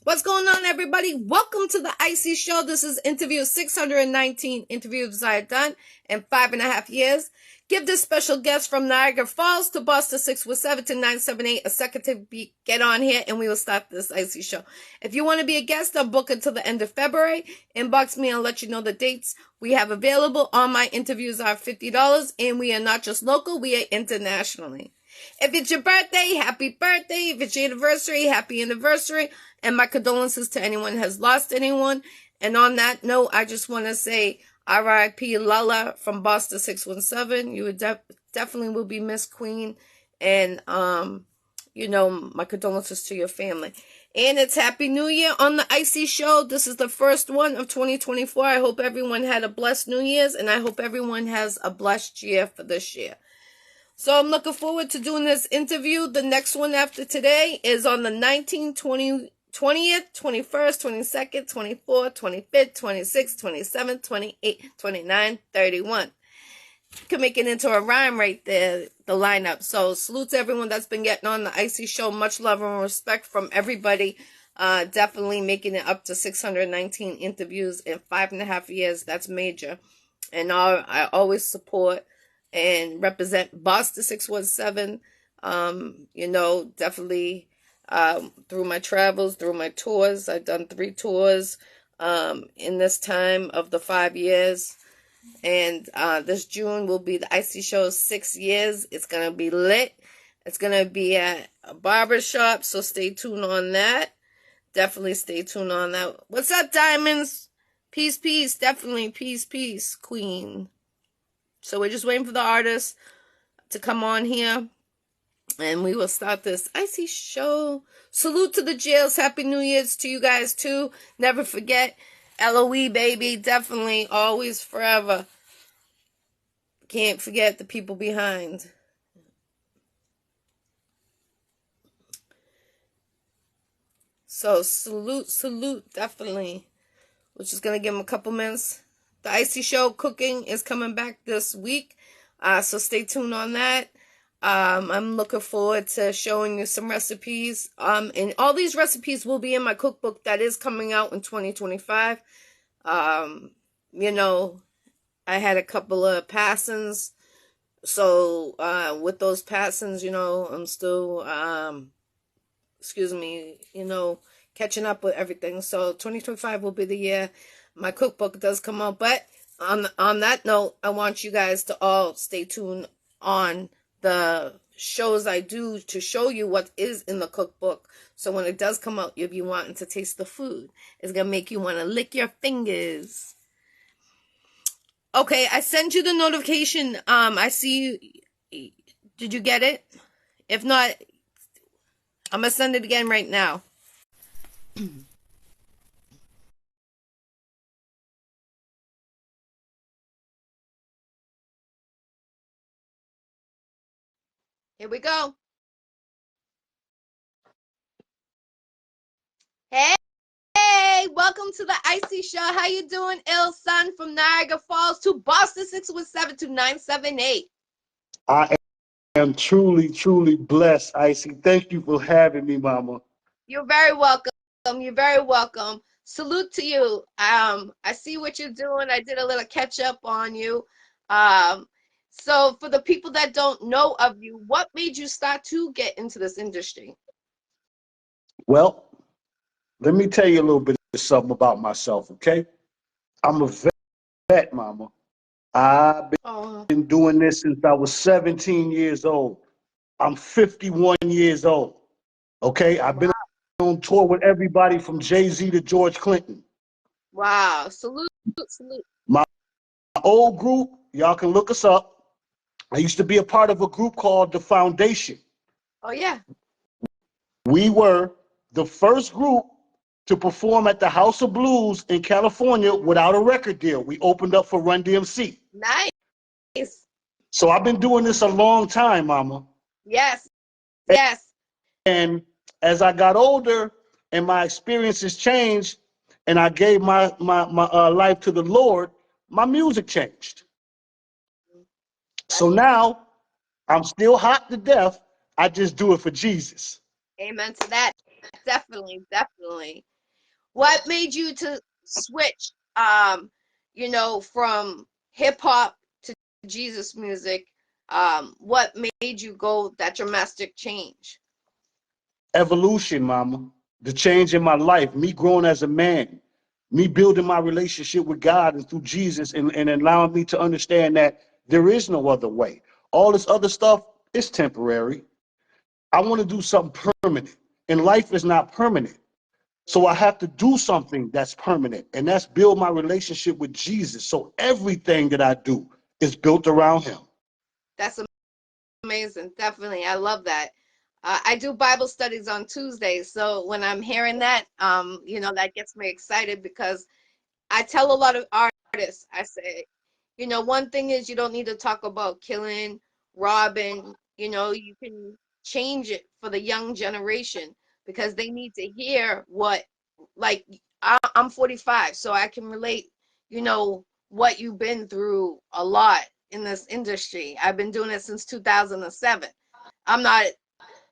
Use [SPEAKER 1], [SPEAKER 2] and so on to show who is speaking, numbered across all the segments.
[SPEAKER 1] What's going on, everybody? Welcome to the Iccy Show. This is interview 619 interviews I have done in 5.5 years. Give this special guest from Niagara Falls to Boston 617 to 978 a second to get on here, and we will start this Iccy Show. If you want to be a guest, I'll book until the end of February. Inbox me and I'll let you know the dates we have available. All my interviews are $50, and we are not just local, we are internationally. If it's your birthday, happy birthday. If it's your anniversary, happy anniversary. And my condolences to anyone who has lost anyone. And on that note, I just want to say R.I.P. Lala from Boston 617. You would definitely will be missed, Queen. And, my condolences to your family. And it's Happy New Year on the Iccy Show. This is the first one of 2024. I hope everyone had a blessed New Year's. And I hope everyone has a blessed year for this year. So I'm looking forward to doing this interview. The next one after today is on the 19th, 20th, 21st, 22nd, 24th, 25th, 26th, 27th, 28th, 29th, 31. You can make it into a rhyme right there, the lineup. So salute to everyone that's been getting on the Iccy Show. Much love and respect from everybody. Definitely making it up to 619 interviews in 5.5 years. That's major. And I always support and represent Boston 617, definitely through my travels, through my tours. I've done 3 tours in this time of the 5 years. And this June will be the Iccy Show's 6 years. It's going to be lit. It's going to be at a barber shop, so stay tuned on that. Definitely stay tuned on that. What's up, Diamonds? Peace, peace. Definitely peace, peace, Queen. So we're just waiting for the artists to come on here, and we will start this Iccy Show. Salute to the jails. Happy New Year's to you guys, too. Never forget, LOE, baby. Definitely, always, forever. Can't forget the people behind. So salute, definitely. We're just going to give them a couple minutes. The Iccy Show cooking is coming back this week, so stay tuned on that. I'm looking forward to showing you some recipes. And all these recipes will be in my cookbook that is coming out in 2025. I had a couple of passings, so with those passings, I'm still, catching up with everything. So 2025 will be the year my cookbook does come out. But on that note, I want you guys to all stay tuned on the shows I do to show you what is in the cookbook. So when it does come out, you'll be wanting to taste the food. It's going to make you want to lick your fingers. Okay, I sent you the notification. I see you. Did you get it? If not, I'm going to send it again right now. Here we go. Hey, welcome to the Iccy Show. How you doing, ill son, from Niagara Falls to Boston 617 to 978?
[SPEAKER 2] I am truly, truly blessed, Iccy. Thank you for having me, Mama.
[SPEAKER 1] You're very welcome. You're very welcome. Salute to you. I see what you're doing. I did a little catch up on you. So for the people that don't know of you, what made you start to get into this industry?
[SPEAKER 2] Well, let me tell you a little bit of something about myself, okay? I'm a vet, Mama. I've been doing this since I was 17 years old. I'm 51 years old, okay? I've been on tour with everybody from Jay-Z to George Clinton.
[SPEAKER 1] Wow. Salute.
[SPEAKER 2] My old group, y'all can look us up. I used to be a part of a group called The Foundation.
[SPEAKER 1] Oh, yeah.
[SPEAKER 2] We were the first group to perform at the House of Blues in California without a record deal. We opened up for Run DMC.
[SPEAKER 1] Nice.
[SPEAKER 2] So I've been doing this a long time, Mama.
[SPEAKER 1] Yes.
[SPEAKER 2] And as I got older and my experiences changed and I gave my life to the Lord, my music changed. So now I'm still hot to death. I just do it for Jesus.
[SPEAKER 1] Amen to that. Definitely. What made you to switch, you know, from hip hop to Jesus music? What made you go that dramatic change?
[SPEAKER 2] Evolution, mama. The change in my life, me growing as a man, me building my relationship with God and through Jesus, and allowing me to understand that there is no other way. All this other stuff is temporary. I want to do something permanent, and life is not permanent. So I have to do something that's permanent, and that's build my relationship with Jesus. So everything that I do is built around him.
[SPEAKER 1] That's amazing. Definitely. I love that. I do Bible studies on Tuesdays. So when I'm hearing that, you know, that gets me excited because I tell a lot of artists, I say, you know, one thing is you don't need to talk about killing, robbing, you know, you can change it for the young generation because they need to hear what, like, I'm 45, so I can relate, you know, what you've been through a lot in this industry. I've been doing it since 2007. I'm not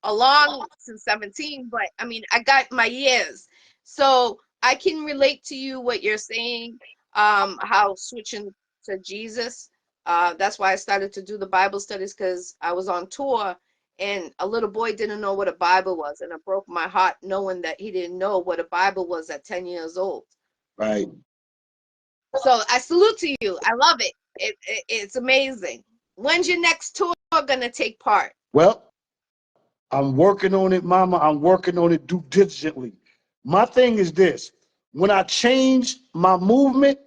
[SPEAKER 1] along since 17, but I mean, I got my years. So I can relate to you what you're saying, how switching to Jesus. That's why I started to do the Bible studies because I was on tour and a little boy didn't know what a Bible was. And it broke my heart knowing that he didn't know what a Bible was at 10 years old.
[SPEAKER 2] Right.
[SPEAKER 1] So I salute to you. I love it. It's amazing. When's your next tour gonna take part?
[SPEAKER 2] Well, I'm working on it, mama. I'm working on it due diligently. My thing is this: when I change my movement,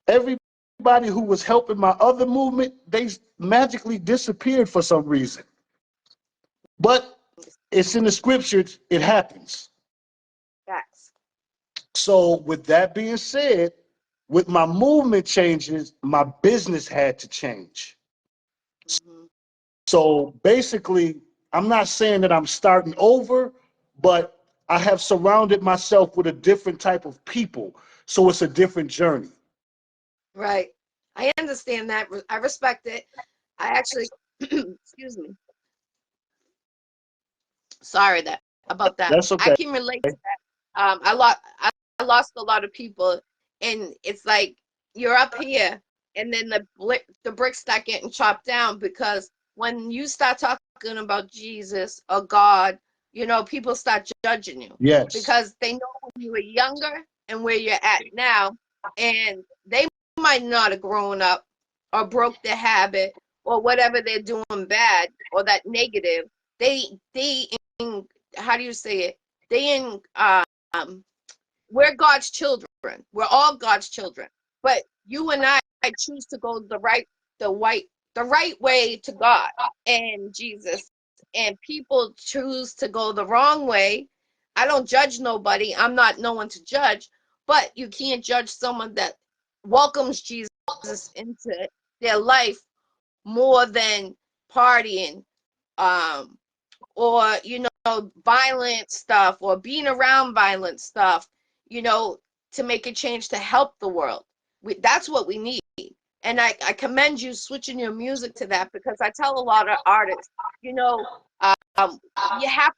[SPEAKER 2] everybody who was helping my other movement, they magically disappeared for some reason. But it's in the scriptures, it happens.
[SPEAKER 1] Facts.
[SPEAKER 2] So, with that being said, with my movement changes, my business had to change.
[SPEAKER 1] Mm-hmm.
[SPEAKER 2] So, basically, I'm not saying that I'm starting over, but I have surrounded myself with a different type of people. So, it's a different journey.
[SPEAKER 1] Right. I understand that. I respect it. I actually, excuse me. Sorry that about that.
[SPEAKER 2] That's
[SPEAKER 1] I
[SPEAKER 2] okay.
[SPEAKER 1] can relate to that. I lost a lot of people, and it's like you're up here, and then the bricks start getting chopped down because when you start talking about Jesus or God, you know, people start judging you
[SPEAKER 2] Yes.
[SPEAKER 1] because they know when you were younger and where you're at now, and they might not have grown up or broke their habit or whatever they're doing bad or that negative. They in, how do you say it? They in we're God's children. We're all God's children. But you and I choose to go the right way to God and Jesus. And people choose to go the wrong way. I don't judge nobody. I'm not no one to judge, but you can't judge someone that welcomes Jesus into their life more than partying, um, or violent stuff or being around violent stuff, you know, to make a change to help the world. That's what we need. And I commend you switching your music to that because I tell a lot of artists, you know, um, you have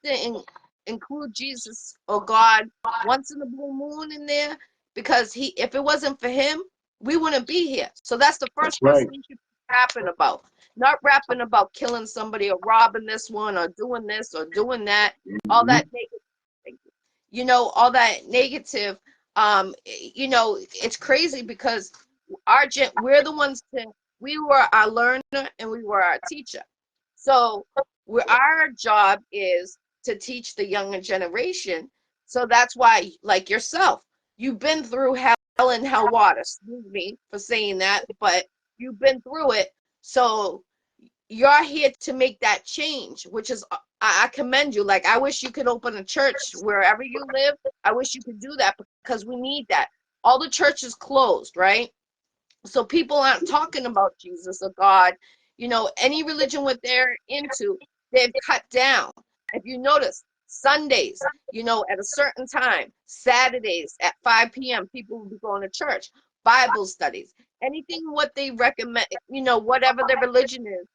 [SPEAKER 1] to include Jesus or God once in the blue moon in there because he if it wasn't for him, we wouldn't be here. So that's the
[SPEAKER 2] That's
[SPEAKER 1] first
[SPEAKER 2] right.
[SPEAKER 1] person you should be rapping about. Not rapping about killing somebody or robbing this one or doing this or doing that. All
[SPEAKER 2] Mhm.
[SPEAKER 1] that negative, all that negative. You know, it's crazy because we're the ones we were our learner and we were our teacher. So our job is to teach the younger generation. So that's why, like yourself, you've been through hell and hell water. Excuse me for saying that, but you've been through it. So you're here to make that change, which is I commend you. Like I wish you could open a church wherever you live. I wish you could do that because we need that. All the churches closed, right? So people aren't talking about Jesus or God. You know, any religion what they're into, they've cut down. If you notice, Sundays, you know, at a certain time, Saturdays at 5 p.m., people will be going to church, Bible studies, anything what they recommend, you know, whatever their religion is,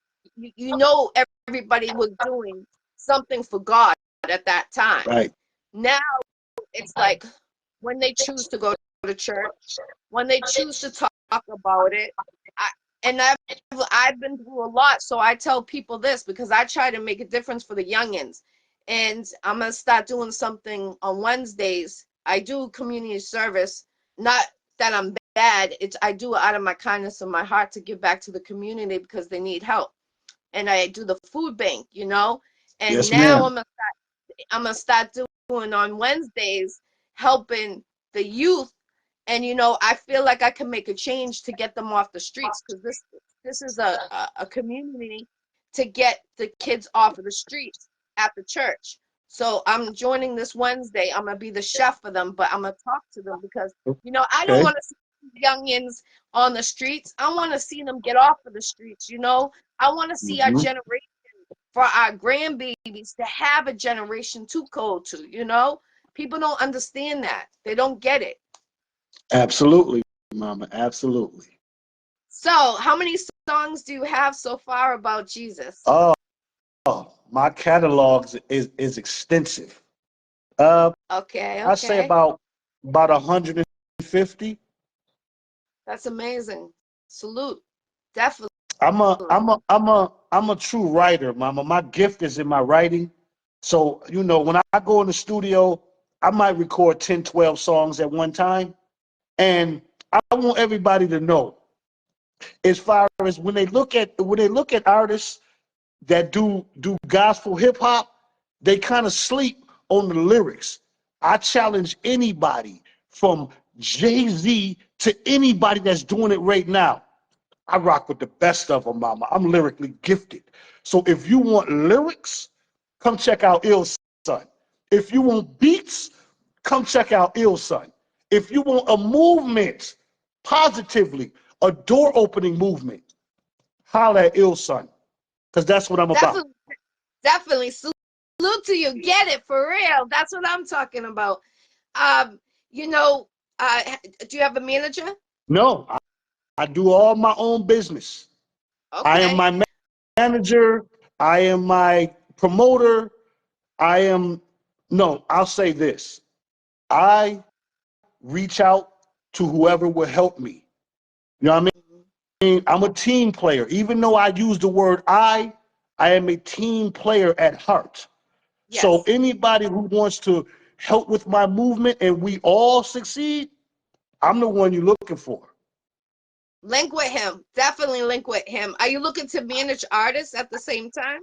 [SPEAKER 1] you know, everybody was doing something for God at that time.
[SPEAKER 2] Right.
[SPEAKER 1] Now it's like when they choose to go to church, when they choose to talk about it. I've been through a lot, so I tell people this because I try to make a difference for the youngins. And I'm gonna start doing something on Wednesdays. I do community service, not that I'm bad. It's I do it out of my kindness of my heart to give back to the community because they need help. And I do the food bank, you know. And
[SPEAKER 2] Yes,
[SPEAKER 1] now
[SPEAKER 2] ma'am.
[SPEAKER 1] I'm gonna start doing on Wednesdays helping the youth. And I feel like I can make a change to get them off the streets because this is a community to get the kids off of the streets at the church. So I'm joining this Wednesday. I'm gonna be the chef for them, but I'm gonna talk to them because I don't
[SPEAKER 2] Okay.
[SPEAKER 1] want to see youngins on the streets. I want to see them get off of the streets. I want to see our
[SPEAKER 2] Hmm.
[SPEAKER 1] generation for our grandbabies to have a generation to go to. People don't understand that. They don't get it.
[SPEAKER 2] Absolutely, mama. Absolutely.
[SPEAKER 1] So, how many songs do you have so far about Jesus?
[SPEAKER 2] Oh, my catalog is extensive. Uh,
[SPEAKER 1] Okay,
[SPEAKER 2] I say
[SPEAKER 1] okay.
[SPEAKER 2] about 150.
[SPEAKER 1] That's amazing. Salute. Definitely.
[SPEAKER 2] I'm a true writer, mama. My gift is in my writing. So, when I go in the studio, I might record 10, 12 songs at one time. And I want everybody to know, as far as when they look at artists that do gospel hip hop, they kind of sleep on the lyrics. I challenge anybody from Jay-Z to anybody that's doing it right now. I rock with the best of them, mama. I'm lyrically gifted. So if you want lyrics, come check out Ill Son. If you want beats, come check out Ill Son. If you want a movement, positively, a door opening movement, holla at Ill Son, because that's what I'm about.
[SPEAKER 1] Definitely, definitely. Salute to you. Get it for real. That's what I'm talking about. Um, you know, do you have a manager?
[SPEAKER 2] No, I do all my own business. I am
[SPEAKER 1] Okay.
[SPEAKER 2] my manager. I am my promoter. I am, no, I'll say this. I reach out to whoever will help me. You know what
[SPEAKER 1] Mhm.
[SPEAKER 2] I mean? I'm a team player. Even though I use the word I am a team player at heart. So
[SPEAKER 1] Yes.
[SPEAKER 2] anybody who wants to help with my movement and we all succeed, I'm the one you're looking for.
[SPEAKER 1] Link with him. Definitely link with him. Are you looking to manage artists at the same time?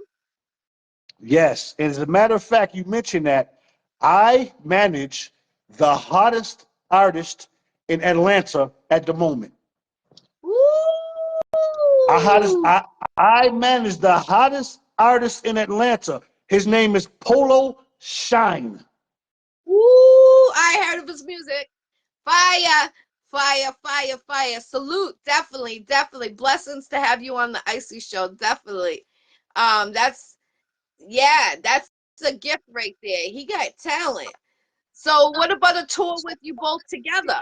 [SPEAKER 2] Yes. And as a matter of fact, you mentioned that I manage the hottest artist in Atlanta at the moment. I hottest
[SPEAKER 1] Ooh.
[SPEAKER 2] I manage the hottest artist in Atlanta. His name is Polo Shine.
[SPEAKER 1] Ooh. I heard of his music. Fire, fire, fire, fire. Salute. Definitely, definitely. Blessings to have you on the Iccy Show. Definitely. That's a gift right there. He got talent. So what about a tour with you both together?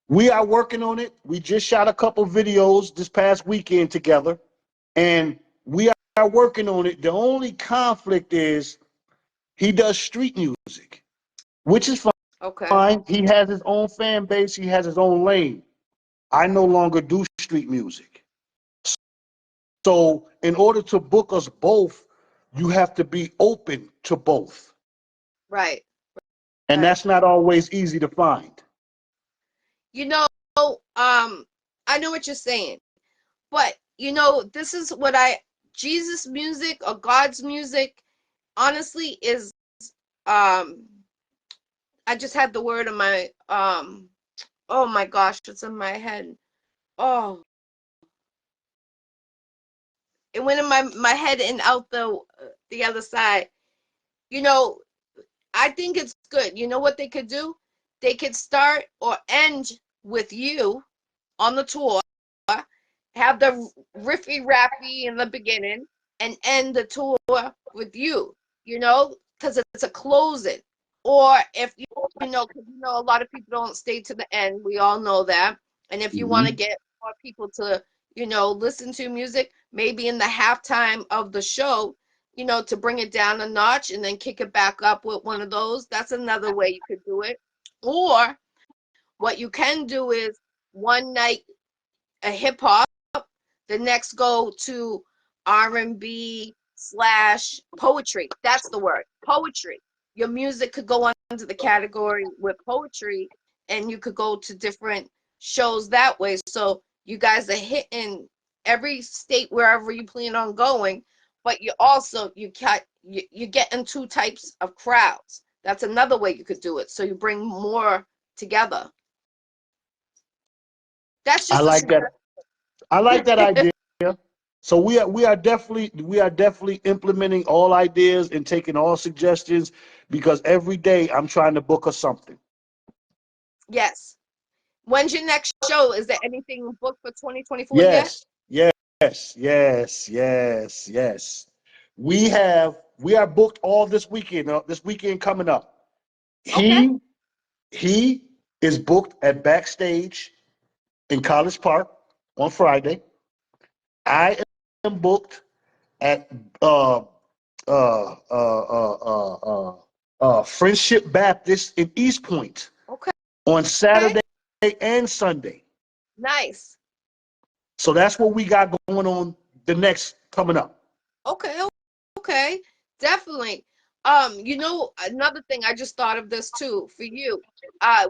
[SPEAKER 2] We are working on it. We just shot a couple videos this past weekend together, and we are working on it. The only conflict is he does street music, which is
[SPEAKER 1] Okay.
[SPEAKER 2] fine. He has his own fan base. He has his own lane. I no longer do street music. So, in order to book us both, you have to be open to both.
[SPEAKER 1] Right,
[SPEAKER 2] And
[SPEAKER 1] right.
[SPEAKER 2] that's not always easy to find.
[SPEAKER 1] You know, I know what you're saying, but this is what Jesus music or God's music, honestly, is um I just had the word in my oh my gosh, it's in my head. Oh, it went in my head and out the other side. You know, I think it's good. You know what they could do? They could start or end with you on the tour, have the riffy rappy in the beginning, and end the tour with you, because it's a closing. Or if because a lot of people don't stay to the end. We all know that. And if you want to
[SPEAKER 2] Mm-hmm.
[SPEAKER 1] get more people to, listen to music, maybe in the halftime of the show, to bring it down a notch and then kick it back up with one of those. That's another way you could do it. Or what you can do is one night a hip hop, the next go to R&B slash poetry. That's the word, poetry. Your music could go under the category with poetry, and you could go to different shows that way. So you guys are hitting every state wherever you plan on going, but you also you getting two types of crowds. That's another way you could do it. So you bring more together. That's
[SPEAKER 2] I
[SPEAKER 1] just a
[SPEAKER 2] like that. I like that
[SPEAKER 1] suggestion.
[SPEAKER 2] idea. So we are definitely implementing all ideas and taking all suggestions because every day I'm trying to book us something.
[SPEAKER 1] Yes. When's your next show? Is there anything booked for 2024 yet?
[SPEAKER 2] Yes, yes. We are booked all this weekend. This weekend coming up.
[SPEAKER 1] Okay.
[SPEAKER 2] He is booked at Backstage in College Park on Friday. I am booked at uh, Friendship Baptist in East Point
[SPEAKER 1] Okay.
[SPEAKER 2] on Saturday and Sunday.
[SPEAKER 1] Nice.
[SPEAKER 2] So that's what we got going on the next coming up.
[SPEAKER 1] Okay. Okay. Definitely. Another thing I just thought of this too for you.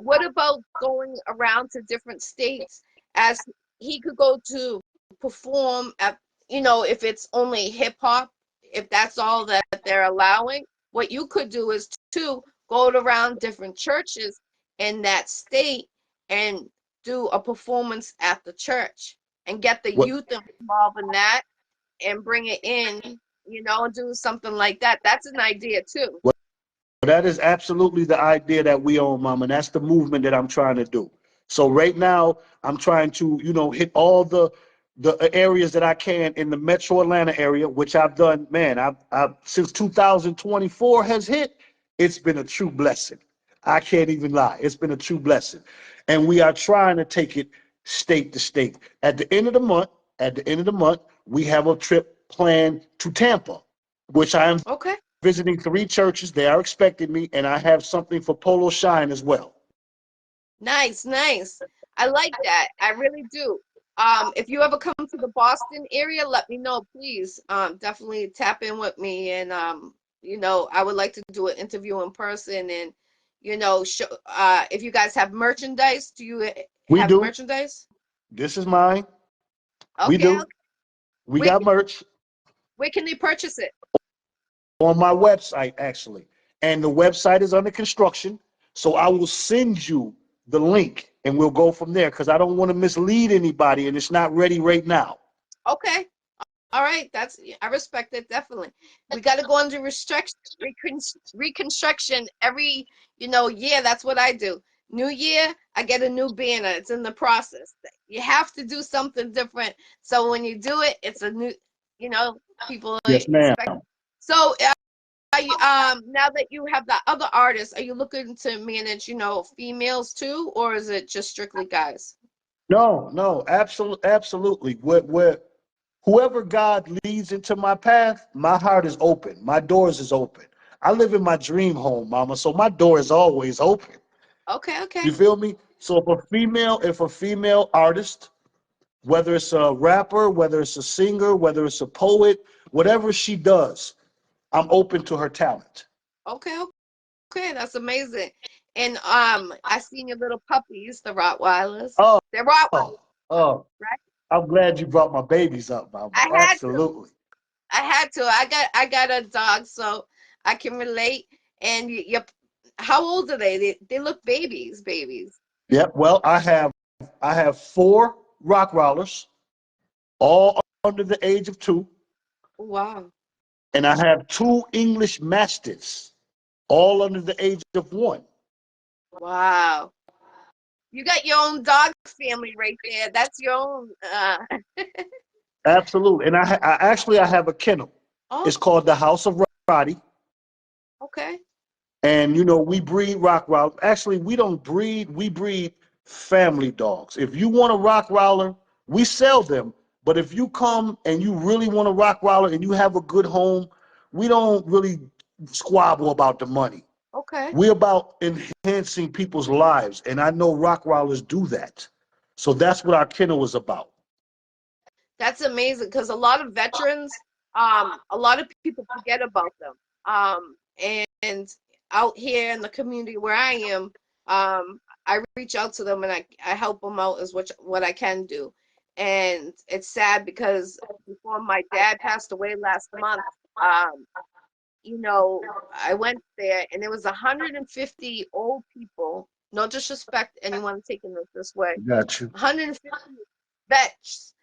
[SPEAKER 1] What about going around to different states as he could go to perform at, if it's only hip hop, if that's all that they're allowing, what you could do is to go around different churches in that state and do a performance at the church and get the
[SPEAKER 2] What
[SPEAKER 1] youth involved in that and bring it in, do something like that. That's an idea too.
[SPEAKER 2] That is absolutely the idea that we own, Mama. And that's the movement that I'm trying to do. So right now, I'm trying to, hit all the areas that I can in the Metro Atlanta area, which I've done. Man, I've since 2024 has hit. It's been a true blessing. I can't even lie. It's been a true blessing, and we are trying to take it state to state. At the end of the month, we have a trip planned to Tampa, which I am
[SPEAKER 1] Okay.
[SPEAKER 2] visiting 3 churches. They are expecting me, and I have something for Polo Shine as well.
[SPEAKER 1] Nice, nice. I like that. I really do. If you ever come to the Boston area, let me know, please. Definitely tap in with me, and I would like to do an interview in person, and show. If you guys have merchandise, do you
[SPEAKER 2] We
[SPEAKER 1] have
[SPEAKER 2] do.
[SPEAKER 1] merchandise?
[SPEAKER 2] This is mine. We
[SPEAKER 1] Okay.
[SPEAKER 2] do.
[SPEAKER 1] Okay.
[SPEAKER 2] We
[SPEAKER 1] Where
[SPEAKER 2] got merch
[SPEAKER 1] where can they purchase it?
[SPEAKER 2] on my website, actually. And the website is under construction. So I will send you the link and we'll go from there because I don't want to mislead anybody and it's not ready right now.
[SPEAKER 1] Okay. All right, I respect it definitely. We got to go under reconstruction every year. That's what I do. New year, I get a new banner. It's in the process. You have to do something different. So when you do it, it's a new, people
[SPEAKER 2] Yes, ma'am.
[SPEAKER 1] expect. So now that you have the other artists, are you looking to manage, females too, or is it just strictly guys?
[SPEAKER 2] No, absolutely. Whoever God leads into my path, my heart is open. My doors is open. I live in my dream home, Mama, so my door is always open.
[SPEAKER 1] Okay,
[SPEAKER 2] You
[SPEAKER 1] okay,
[SPEAKER 2] feel me? So if a female artist, whether it's a rapper, whether it's a singer, whether it's a poet, whatever she does, I'm open to her talent.
[SPEAKER 1] okay, okay. That's amazing. And I seen your little puppies, the Rottweilers.
[SPEAKER 2] Oh,
[SPEAKER 1] They're Rottweilers,
[SPEAKER 2] oh,
[SPEAKER 1] right?
[SPEAKER 2] I'm glad you brought my babies up, Mama.
[SPEAKER 1] I had to.
[SPEAKER 2] Absolutely.
[SPEAKER 1] I had to. I got a dog, so I can relate. And how old are they? They look babies.
[SPEAKER 2] Yep. Well, I have 4 Rottweilers, all under the age of 2,
[SPEAKER 1] Wow.
[SPEAKER 2] and I have 2 English Mastiffs, all under the age of 1.
[SPEAKER 1] Wow. You got your own dog family right there. That's your own
[SPEAKER 2] Absolutely. And I have a kennel.
[SPEAKER 1] Oh,
[SPEAKER 2] It's called the House of Roddy.
[SPEAKER 1] okay.
[SPEAKER 2] And we breed Rottweiler. Actually, we don't breed. We breed family dogs. If you want a Rottweiler, we sell them. But if you come and you really want a Rottweiler and you have a good home, we don't really squabble about the money.
[SPEAKER 1] Okay.
[SPEAKER 2] We're about enhancing people's lives, and I know Rockwollers do that. So that's what our kennel is about.
[SPEAKER 1] That's amazing because a lot of veterans, a lot of people forget about them. And out here in the community where I am, I reach out to them and I help them out as what I can do. And it's sad because before my dad passed away last month, um, I went there and there was 150 old people. No disrespect anyone taking this way.
[SPEAKER 2] Got you.
[SPEAKER 1] 150 vets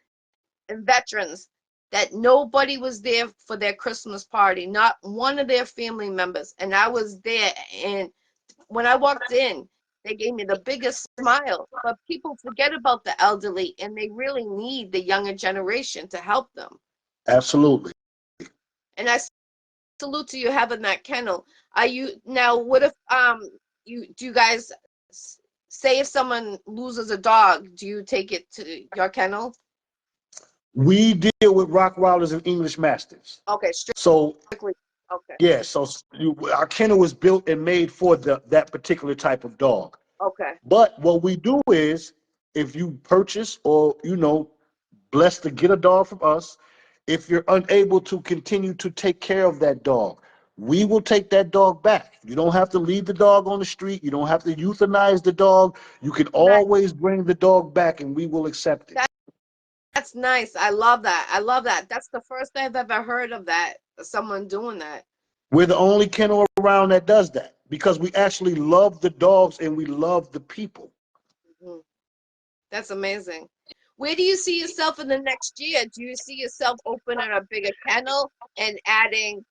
[SPEAKER 1] and veterans that nobody was there for their Christmas party, not one of their family members. And I was there, and when I walked in, they gave me the biggest smile. But people forget about the elderly, and they really need the younger generation to help them.
[SPEAKER 2] Absolutely.
[SPEAKER 1] And I salute to you having that kennel. Are you now? What if you guys say if someone loses a dog, do you take it to your kennel?
[SPEAKER 2] We deal with Rockwollers and English Mastiffs.
[SPEAKER 1] Okay,
[SPEAKER 2] So
[SPEAKER 1] strictly. Okay.
[SPEAKER 2] yeah, so our kennel is built and made for that particular type of dog.
[SPEAKER 1] Okay.
[SPEAKER 2] But what we do is, if you purchase or blessed to get a dog from us, if you're unable to continue to take care of that dog, we will take that dog back. You don't have to leave the dog on the street. You don't have to euthanize the dog. You can always bring the dog back, and we will accept it.
[SPEAKER 1] That's nice. I love that. I love that. That's the first I've ever heard of that, someone doing that.
[SPEAKER 2] We're the only kennel around that does that because we actually love the dogs and we love the people.
[SPEAKER 1] Mhm. That's amazing. Where do you see yourself in the next year? Do you see yourself opening a bigger kennel and adding,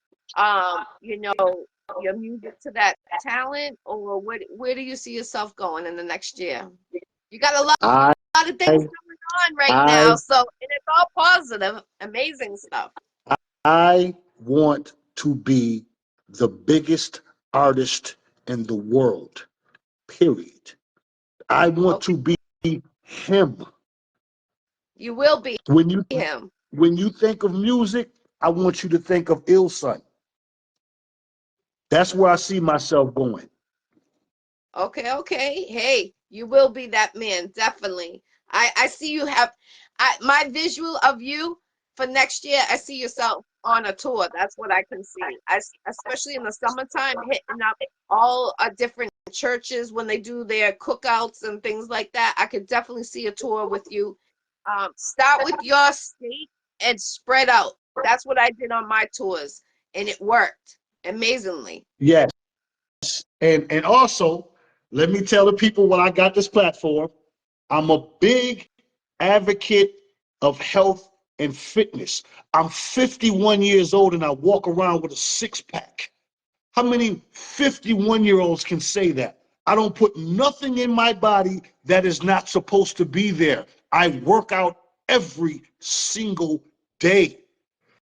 [SPEAKER 1] your music to that talent, or where do you see yourself going in the next year? You got a
[SPEAKER 2] I
[SPEAKER 1] lot of things going on right
[SPEAKER 2] I
[SPEAKER 1] now, so and it's all positive, amazing stuff.
[SPEAKER 2] I want to be the biggest artist in the world. Period. I want
[SPEAKER 1] Okay,
[SPEAKER 2] to be him.
[SPEAKER 1] you will be
[SPEAKER 2] When you
[SPEAKER 1] him.
[SPEAKER 2] when you think of music, I want you to think of Ilson. That's where I see myself going.
[SPEAKER 1] Okay, okay. Hey, you will be that man, definitely. I see you have my visual of you for next year. I see yourself on a tour. That's what I can see. Especially in the summertime, hitting up all different churches when they do their cookouts and things like that. I could definitely see a tour with you. Start with your state and spread out. That's what I did on my tours, and it worked amazingly.
[SPEAKER 2] Yes. And also, let me tell the people when I got this platform, I'm a big advocate of health and fitness. I'm 51 years old and I walk around with a six pack. How many 51-year-olds can say that? I don't put nothing in my body that is not supposed to be there. I work out every single day.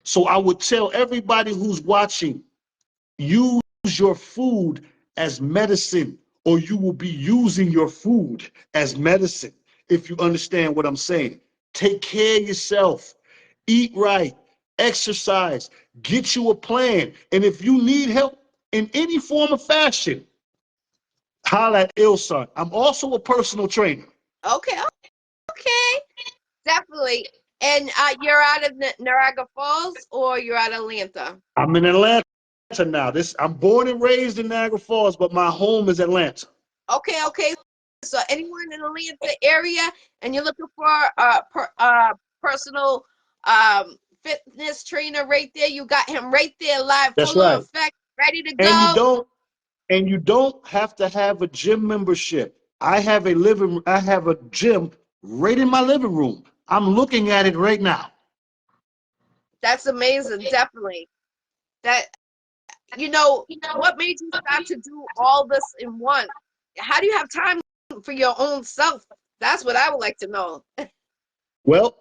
[SPEAKER 2] So I would tell everybody who's watching, use your food as medicine, or you will be using your food as medicine, if you understand what I'm saying. Take care of yourself, eat right, exercise, get you a plan. And if you need help in any form of fashion, holla at Ilson. I'm also a personal trainer.
[SPEAKER 1] Okay, okay. Definitely. And you're out of Niagara Falls or you're out of Atlanta?
[SPEAKER 2] I'm in Atlanta now. I'm born and raised in Niagara Falls, but my home is Atlanta.
[SPEAKER 1] Okay, okay. So anyone in the Atlanta area and you're looking for personal fitness trainer right there, you got him right there live,
[SPEAKER 2] That's
[SPEAKER 1] full of
[SPEAKER 2] right.
[SPEAKER 1] effect, ready to
[SPEAKER 2] And you
[SPEAKER 1] go.
[SPEAKER 2] don't and you don't have to have a gym membership. I have a gym right in my living room. I'm looking at it right now.
[SPEAKER 1] That's amazing, definitely. That what made you start to do all this in one? How do you have time for your own self? That's what I would like to know.
[SPEAKER 2] Well,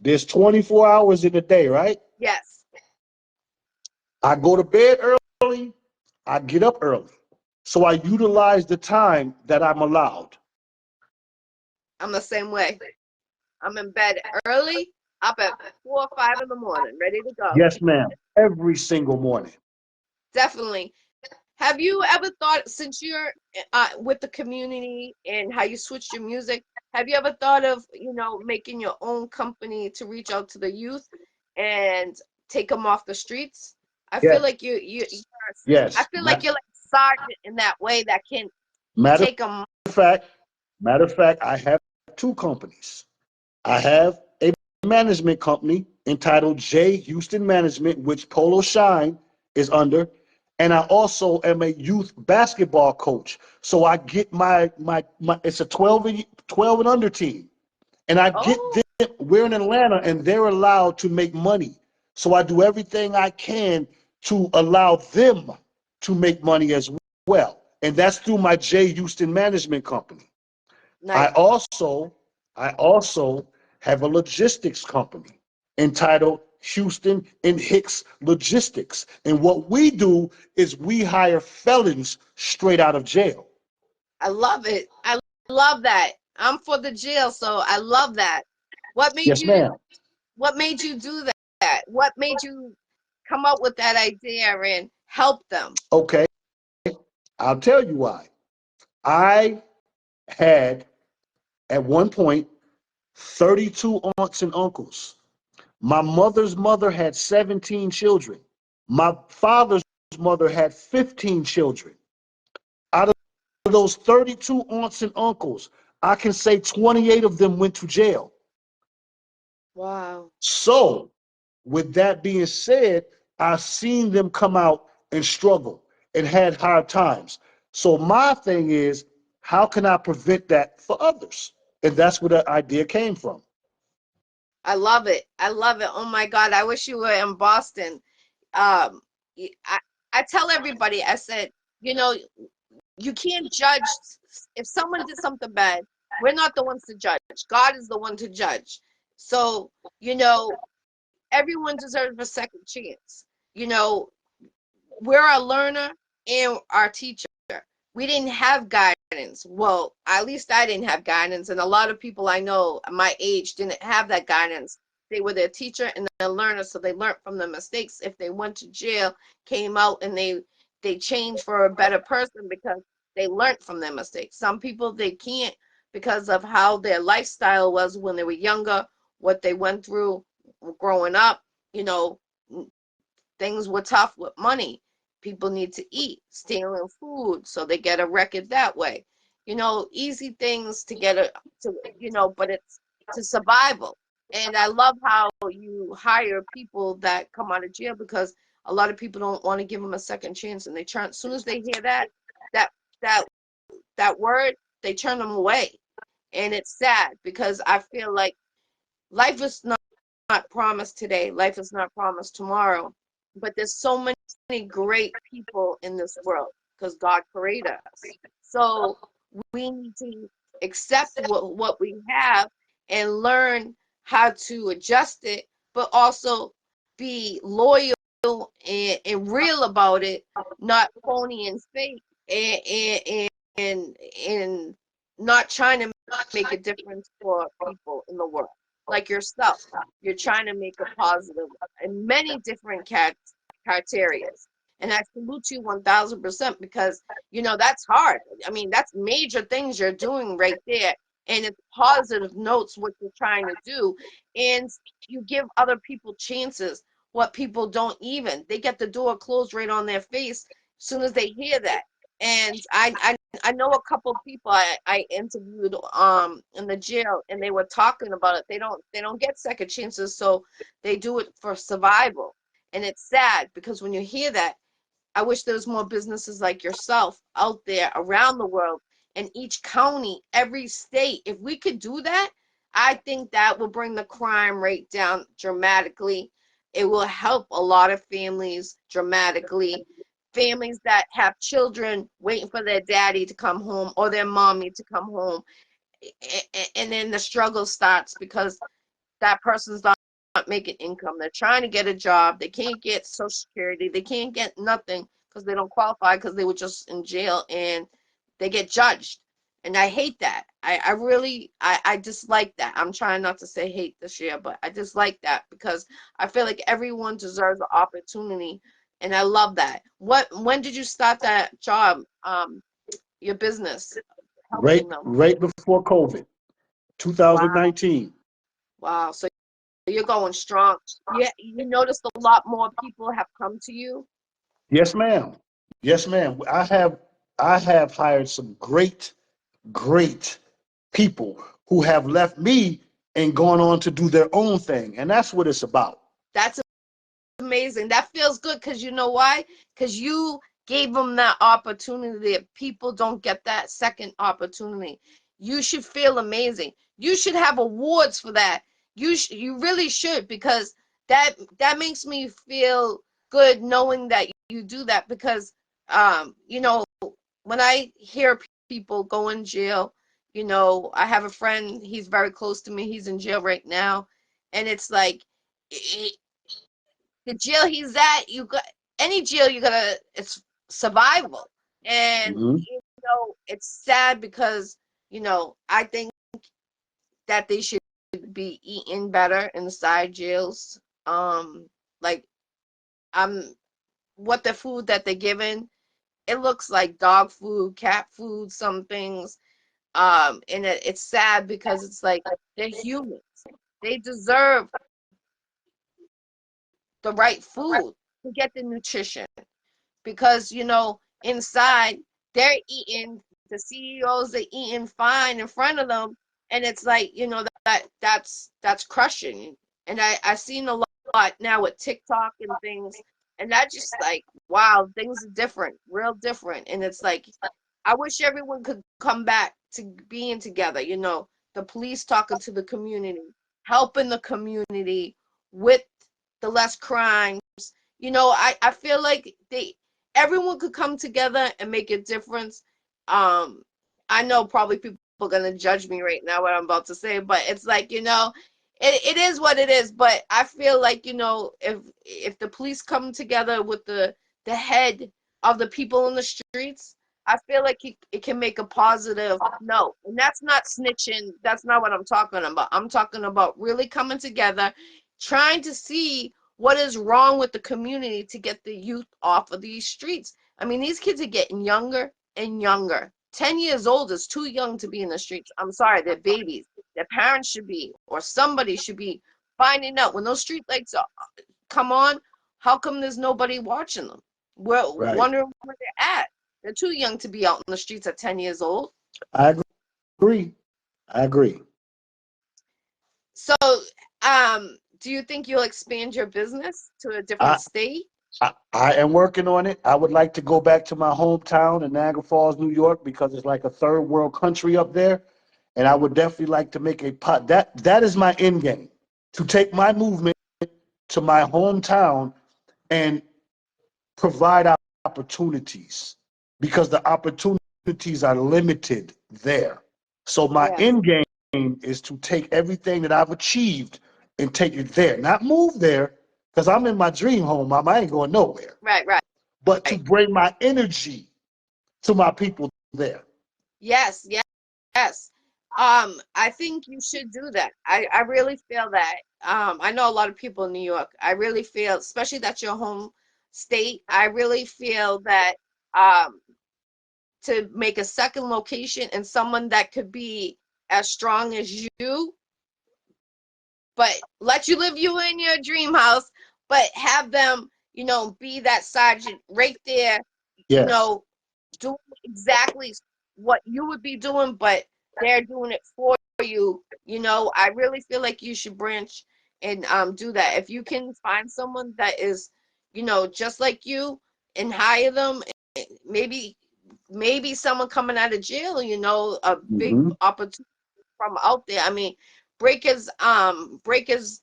[SPEAKER 2] there's 24 hours in a day, right?
[SPEAKER 1] Yes,
[SPEAKER 2] I go to bed early, I get up early. So I utilize the time that I'm allowed.
[SPEAKER 1] I'm the same way. I'm in bed early. Up at 4 or 5 in the morning, ready to go.
[SPEAKER 2] Yes, ma'am. Every single morning.
[SPEAKER 1] Definitely. Have you ever thought, since you're with the community and how you switched your music, have you ever thought of, making your own company to reach out to the youth and take them off the streets? I feel
[SPEAKER 2] Yes.
[SPEAKER 1] like I
[SPEAKER 2] Yes.
[SPEAKER 1] feel like you're like a sergeant in that way that can
[SPEAKER 2] Matter
[SPEAKER 1] take them.
[SPEAKER 2] of fact, I have two companies. I have a management company entitled J Houston Management, which Polo Shine is under, and I also am a youth basketball coach. So I get my it's a 12 and under team, and I get
[SPEAKER 1] Oh,
[SPEAKER 2] them. We're in Atlanta, and they're allowed to make money. So I do everything I can to allow them to make money as well, and that's through my J Houston Management Company. I
[SPEAKER 1] nice.
[SPEAKER 2] also I also have a logistics company entitled Houston and Hicks Logistics. And what we do is we hire felons straight out of jail.
[SPEAKER 1] I love it. I love that. I'm for the jail, so I love that. What made
[SPEAKER 2] Yes,
[SPEAKER 1] you
[SPEAKER 2] ma'am.
[SPEAKER 1] what made you do that? What made you come up with that idea and help them?
[SPEAKER 2] Okay, I'll tell you why. I had at one point 32 aunts and uncles. My mother's mother had 17 children. My father's mother had 15 children. Out of those 32 aunts and uncles, I can say 28 of them went to jail.
[SPEAKER 1] Wow.
[SPEAKER 2] So, with that being said, I've seen them come out and struggle and had hard times. So, my thing is, how can I prevent that for others? And that's where the idea came from.
[SPEAKER 1] I love it. I love it. Oh my God. I wish you were in Boston. Um, I, I tell everybody, I said, you know, you can't judge if someone did something bad. We're not the ones to judge. God is the one to judge. So, you know, everyone deserves a second chance. You know, we're a learner and our teacher. We didn't have guidance. Well, at least I didn't have guidance, and a lot of people I know my age didn't have that guidance. They were their teacher and their learner, so they learned from their mistakes. If they went to jail, came out, and they changed for a better person because they learned from their mistakes. Some people they can't because of how their lifestyle was when they were younger, what they went through growing up. You know, things were tough with money. People need to eat, stealing food, so they get a record that way. Easy things to get but it's to survival. And I love how you hire people that come out of jail because a lot of people don't want to give them a second chance, and they turn as soon as they hear that that that word, they turn them away. And it's sad because I feel like life is not promised today. Life is not promised tomorrow. But there's so many great people in this world because God created us. So we need to accept what we have and learn how to adjust it, but also be loyal and real about it, not phony and fake, and not trying to make a difference for people in the world like yourself. You're trying to make a positive in many different criteria. And I salute you 1000% because, that's hard. I mean, that's major things you're doing right there. And it's positive notes what you're trying to do. And you give other people chances, what people don't even. They get the door closed right on their face as soon as they hear that. And I know a couple people I interviewed in the jail, and they were talking about it. They don't get second chances, so they do it for survival. And it's sad because when you hear that, I wish there was more businesses like yourself out there around the world, in each county, every state. If we could do that, I think that will bring the crime rate down dramatically. It will help a lot of families dramatically. Families that have children waiting for their daddy to come home or their mommy to come home. And then the struggle starts because that person's not making income. They're trying to get a job. They can't get Social Security. They can't get nothing because they don't qualify because they were just in jail and they get judged. And I hate that. I really I dislike that. I'm trying not to say hate this year, but I dislike that because I feel like everyone deserves the opportunity, and I love that. When did you start that job, your business, helping them?
[SPEAKER 2] Right before COVID,
[SPEAKER 1] Wow.
[SPEAKER 2] 2019.
[SPEAKER 1] Wow. So you're going strong. You noticed a lot more people have come to you.
[SPEAKER 2] Yes, ma'am. Yes, ma'am. I have hired some great people who have left me and gone on to do their own thing. And that's what it's about.
[SPEAKER 1] That's amazing. That feels good because you know why? Because you gave them that opportunity. That people don't get that second opportunity. You should feel amazing. You should have awards for that. You really should because that makes me feel good knowing that you do that because you know when I hear people go in jail, I have a friend, he's very close to me, he's in jail right now, and it's like the jail he's at, you got any jail you gotta it's survival. And
[SPEAKER 2] Hmm.
[SPEAKER 1] it's sad because, I think that they should be eating better inside jails. Like I'm what the food that they're given, it looks like dog food, cat food, some things. And it's sad because it's like they're humans. They deserve the right food to get the nutrition. Because inside they're eating, the CEOs are eating fine in front of them, and it's like that's crushing. And I seen a lot now with TikTok and things, and that just like wow, things are different, real different. And it's like I wish everyone could come back to being together, the police talking to the community, helping the community with the less crime. I feel like everyone could come together and make a difference. Um, I know probably people are gonna judge me right now what I'm about to say, but it's like, it is what it is. But I feel like, if the police come together with the head of the people in the streets, I feel like it can make a positive note. And that's not snitching. That's not what I'm talking about. I'm talking about really coming together, trying to see what is wrong with the community to get the youth off of these streets. I mean, these kids are getting younger and younger. 10 years old is too young to be in the streets. I'm sorry, they're babies. Their parents should be, or somebody should be finding out when those street lights come on, how come there's nobody watching them? We're
[SPEAKER 2] Right.
[SPEAKER 1] wondering where they're at. They're too young to be out in the streets at 10 years old.
[SPEAKER 2] I agree. I agree.
[SPEAKER 1] So, do you think you'll expand your business to a different
[SPEAKER 2] I,
[SPEAKER 1] state?
[SPEAKER 2] I am working on it. I would like to go back to my hometown in Niagara Falls, New York, because it's like a third world country up there. And I would definitely like to make a pot. That is my end game, to take my movement to my hometown and provide opportunities, because the opportunities are limited there. So my
[SPEAKER 1] Yes.
[SPEAKER 2] end game is to take everything that I've achieved and take it there, not move there, because I'm in my dream home, Mom. I ain't going nowhere.
[SPEAKER 1] Right, right.
[SPEAKER 2] But to bring my energy to my people there.
[SPEAKER 1] Yes, yes, yes. I think you should do that. I really feel that. I know a lot of people in New York. I really feel, especially that's your home state, I really feel that um to make a second location and someone that could be as strong as you, but let you live you in your dream house, but have them, be that sergeant right there, you
[SPEAKER 2] Yes.
[SPEAKER 1] know, doing exactly what you would be doing, but they're doing it for you. I really feel like you should branch and do that. If you can find someone that is, just like you and hire them, maybe someone coming out of jail, a big
[SPEAKER 2] Hmm.
[SPEAKER 1] opportunity from out there. I mean, Breakers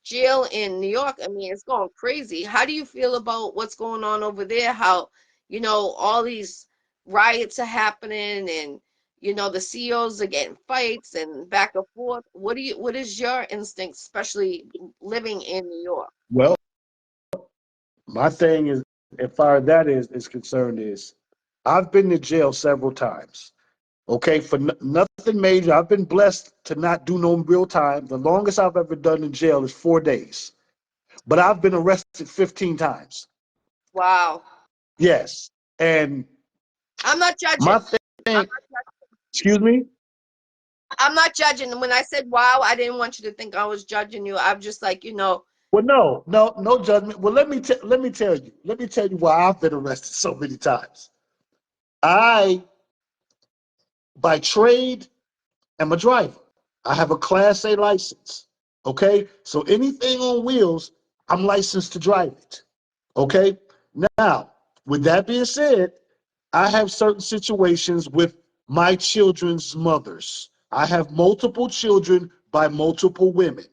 [SPEAKER 1] jail in New York, I mean, it's going crazy. How do you feel about what's going on over there? How, all these riots are happening and the CEOs are getting fights and back and forth. What is your instinct, especially living in New York?
[SPEAKER 2] Well, my thing is, as far as that is concerned, is I've been to jail several times. Okay, for nothing major. I've been blessed to not do no real time. The longest I've ever done in jail is 4 days. But I've been arrested 15 times.
[SPEAKER 1] Wow.
[SPEAKER 2] Yes. And
[SPEAKER 1] I'm not
[SPEAKER 2] my
[SPEAKER 1] judging. I'm
[SPEAKER 2] thing,
[SPEAKER 1] not judging.
[SPEAKER 2] excuse me?
[SPEAKER 1] I'm not judging. When I said wow, I didn't want you to think I was judging you. I'm just like,
[SPEAKER 2] Well, no judgment. Well, let me tell you why I've been arrested so many times. I, by trade, am a driver. I have a Class A license. Okay, so anything on wheels, I'm licensed to drive it. Okay, now with that being said, I have certain situations with my children's mothers. I have multiple children by multiple women.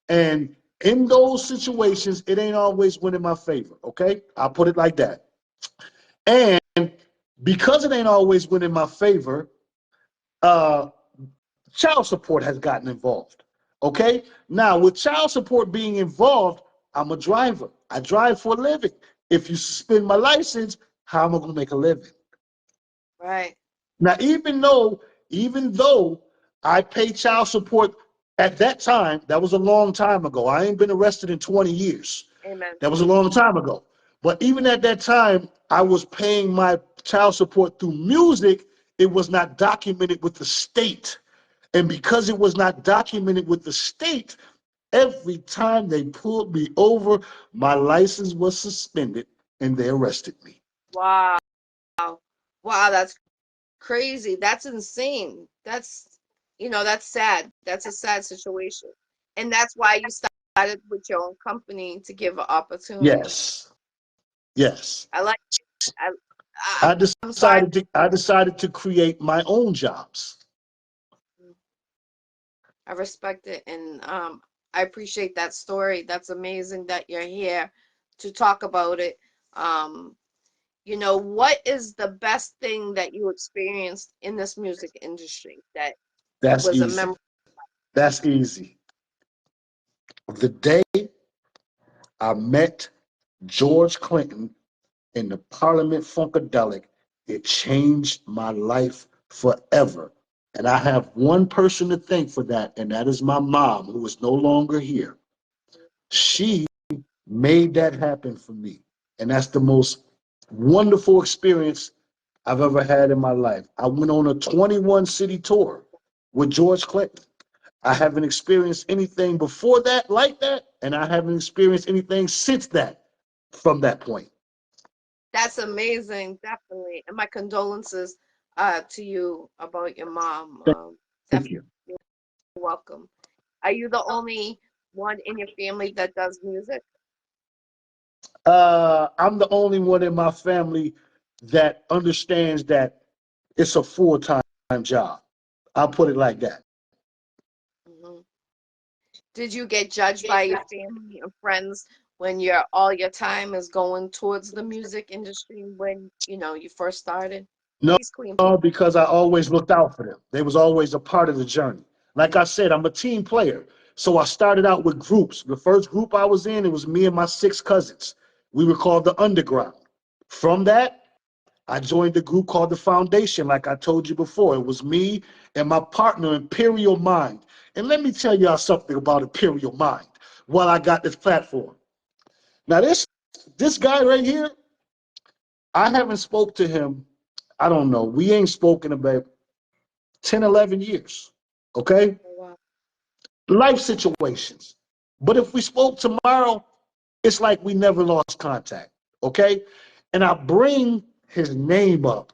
[SPEAKER 2] And in those situations, it ain't always win in my favor. Okay, I'll put it like that. And because it ain't always win in my favor, uh, child support has gotten involved. Okay, now with child support being involved, I'm a driver. I drive for a living. If you suspend my license, how am I going to make a living?
[SPEAKER 1] right.
[SPEAKER 2] Now, even though I pay child support at that time, that was a long time ago. I ain't been arrested in 20 years.
[SPEAKER 1] Amen.
[SPEAKER 2] That was a long time ago. But even at that time, I was paying my child support through music. It was not documented with the state. And because it was not documented with the state, every time they pulled me over, my license was suspended and they arrested me.
[SPEAKER 1] Wow. Wow, that's crazy. That's insane. That's sad. That's a sad situation. And that's why you started with your own company to give an opportunity.
[SPEAKER 2] Yes, yes.
[SPEAKER 1] I like it.
[SPEAKER 2] I
[SPEAKER 1] I'm sorry.
[SPEAKER 2] decided to create my own jobs.
[SPEAKER 1] I respect it, and I appreciate that story. That's amazing that you're here to talk about it. Um, what is the best thing that you experienced in this music industry that
[SPEAKER 2] That's
[SPEAKER 1] was a
[SPEAKER 2] easy.
[SPEAKER 1] memorable?
[SPEAKER 2] That's easy. The day I met George Clinton in the Parliament Funkadelic, it changed my life forever. And I have one person to thank for that, and that is my mom, who is no longer here. She made that happen for me. And that's the most wonderful experience I've ever had in my life. I went on a 21 city tour with George Clinton. I haven't experienced anything before that like that, and I haven't experienced anything since that from that point.
[SPEAKER 1] That's amazing, definitely. And my condolences to you about your mom.
[SPEAKER 2] Thank
[SPEAKER 1] Definitely
[SPEAKER 2] you.
[SPEAKER 1] welcome. Are you the only one in your family that does music?
[SPEAKER 2] I'm the only one in my family that understands that it's a full-time job. I'll put it like that.
[SPEAKER 1] Mhm. Did you get judged by your family and friends when all your time is going towards the music industry when you first started?
[SPEAKER 2] No,
[SPEAKER 1] Peace Queen, please.
[SPEAKER 2] because I always looked out for them. They was always a part of the journey. Like I said, I'm a team player. So I started out with groups. The first group I was in, it was me and my 6 cousins. We were called the Underground. From that, I joined a group called the Foundation, like I told you before. It was me and my partner, Imperial Mind. And let me tell y'all something about Imperial Mind while I got this platform. Now, this guy right here, I haven't spoke to him. I don't know. We ain't spoken about 10, 11 years. Okay?
[SPEAKER 1] Oh, wow.
[SPEAKER 2] Life situations. But if we spoke tomorrow, it's like we never lost contact. Okay? And I bring his name up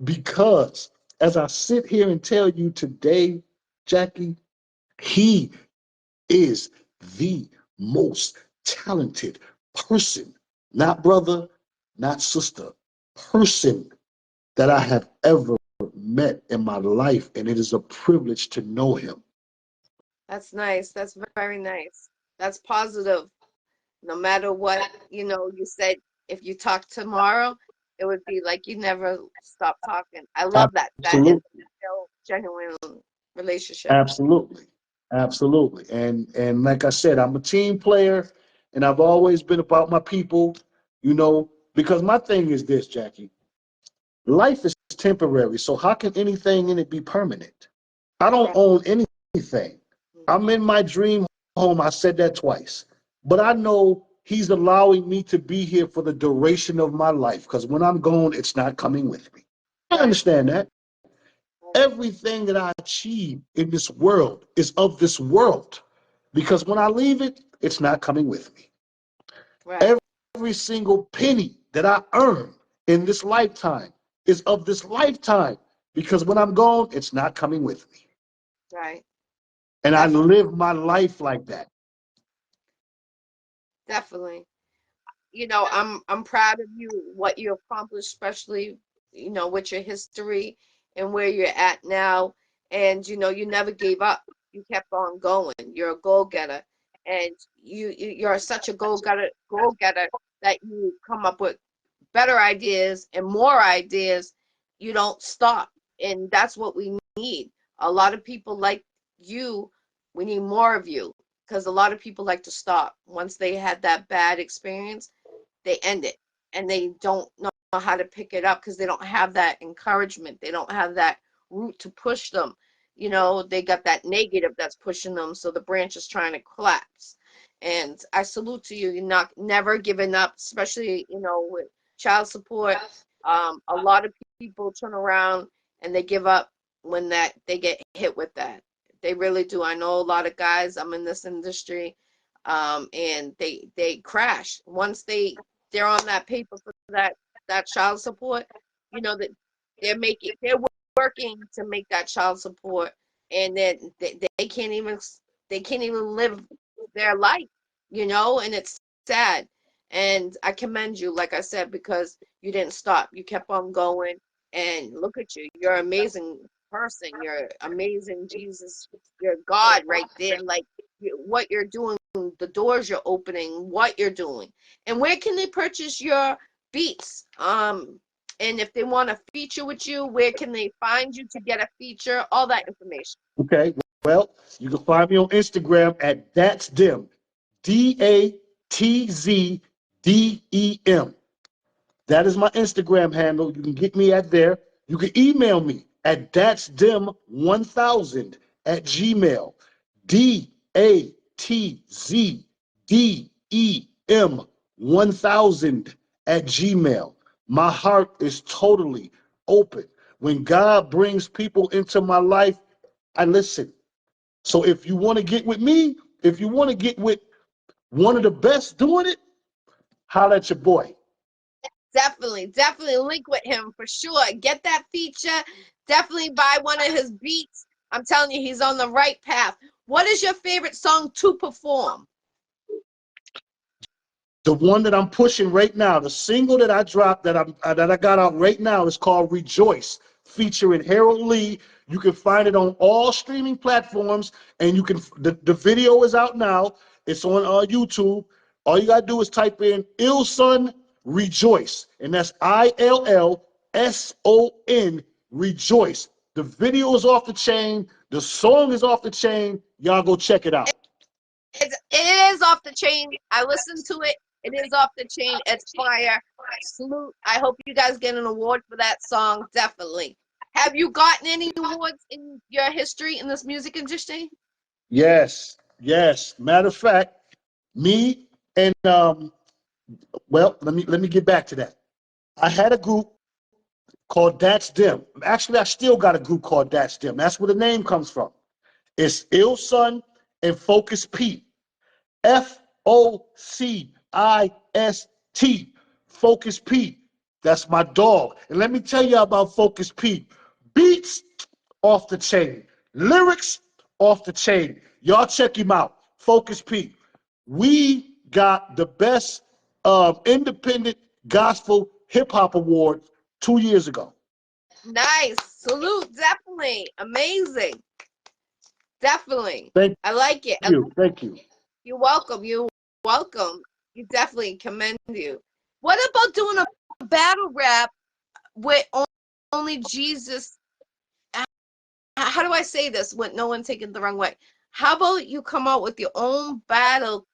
[SPEAKER 2] because as I sit here and tell you today, Jackie, he is the most talented person, not brother, not sister, person that I have ever met in my life. And it is a privilege to know him.
[SPEAKER 1] That's nice. That's very nice. That's positive. No matter what, you said if you talk tomorrow, it would be like you never stop talking. I love that. That is
[SPEAKER 2] Absolutely.
[SPEAKER 1] a real, genuine relationship.
[SPEAKER 2] Absolutely. Absolutely. And like I said, I'm a team player and I've always been about my people, because my thing is this, Jackie. life is temporary, so how can anything in it be permanent? I don't own anything. I'm in my dream home. I said that twice. But I know he's allowing me to be here for the duration of my life, because when I'm gone, it's not coming with me. I understand that. Everything that I achieve in this world is of this world, because when I leave it, it's not coming with me. Every single penny that I earn in this lifetime is of this lifetime, because when I'm gone, it's not coming with me.
[SPEAKER 1] Right.
[SPEAKER 2] And I live my life like that.
[SPEAKER 1] Definitely. You know, I'm proud of you, what you accomplished, especially, you know, with your history and where you're at now. And you know, you never gave up. You kept on going. You're a goal-getter, and you're such a goal-getter that you come up with better ideas and more ideas. You don't stop, and that's what we need. A lot of people like you. We need more of you, because a lot of people like to stop once they had that bad experience. They end it, and they don't know how to pick it up because they don't have that encouragement. They don't have that root to push them. You know, they got that negative that's pushing them, so the branch is trying to collapse. And I salute to you. You're not never giving up, especially, you know, with child support. A lot of people turn around and they give up when that they get hit with that. They really do. I know a lot of guys. I'm in this industry, and they crash once they're on that paper for that child support. You know that they're working to make that child support, and then they can't even live their life, you know, and it's sad. And I commend you, like I said, because you didn't stop. You kept on going, and look at you. You're an amazing person. You're amazing, Jesus. You're God right there. Like what you're doing, the doors you're opening, what you're doing. And where can they purchase your beats? And if they want to feature with you, where can they find you to get a feature? All that information.
[SPEAKER 2] Okay. Well, you can find me on Instagram at That's Dim. DATZDEM. That is my Instagram handle. You can get me at there. You can email me at thatsdim1000 at Gmail. DATZDEM 1000 at Gmail. My heart is totally open. When God brings people into my life, I listen. So if you want to get with me, if you want to get with one of the best doing it, holler at your boy.
[SPEAKER 1] Definitely link with him for sure. Get that feature. Definitely buy one of his beats. I'm telling you, he's on the right path. What is your favorite song to perform?
[SPEAKER 2] The one that I'm pushing right now, the single that I dropped that I got out right now is called Rejoice, featuring Harold Lee. You can find it on all streaming platforms, and you can the video is out now. It's on YouTube. All you gotta do is type in Illson Rejoice, and that's ILLSON Rejoice. The video is off the chain. The song is off the chain. Y'all go check it out.
[SPEAKER 1] It is off the chain. I listened to it. It is off the chain. It's fire. Salute. I hope you guys get an award for that song. Definitely. Have you gotten any awards in your history in this music industry?
[SPEAKER 2] Yes, yes. Matter of fact, me and well, let me get back to that. I had a group called That's Dim. Actually, I still got a group called That's Dim. That's where the name comes from. It's Ill Son and Focus Pete. FOCIST. Focus Pete. That's my dog. And let me tell you about Focus Pete. Beats off the chain. Lyrics off the chain. Y'all check him out. Focus Pete. We got the best independent gospel hip hop award 2 years ago.
[SPEAKER 1] Nice. Salute. Definitely. Amazing. Definitely.
[SPEAKER 2] Thank
[SPEAKER 1] I like it.
[SPEAKER 2] you. Thank you.
[SPEAKER 1] You're welcome. You're welcome. You definitely commend you. What about doing a battle rap with only Jesus? How do I say this with no one taking it the wrong way? How about you come out with your own battle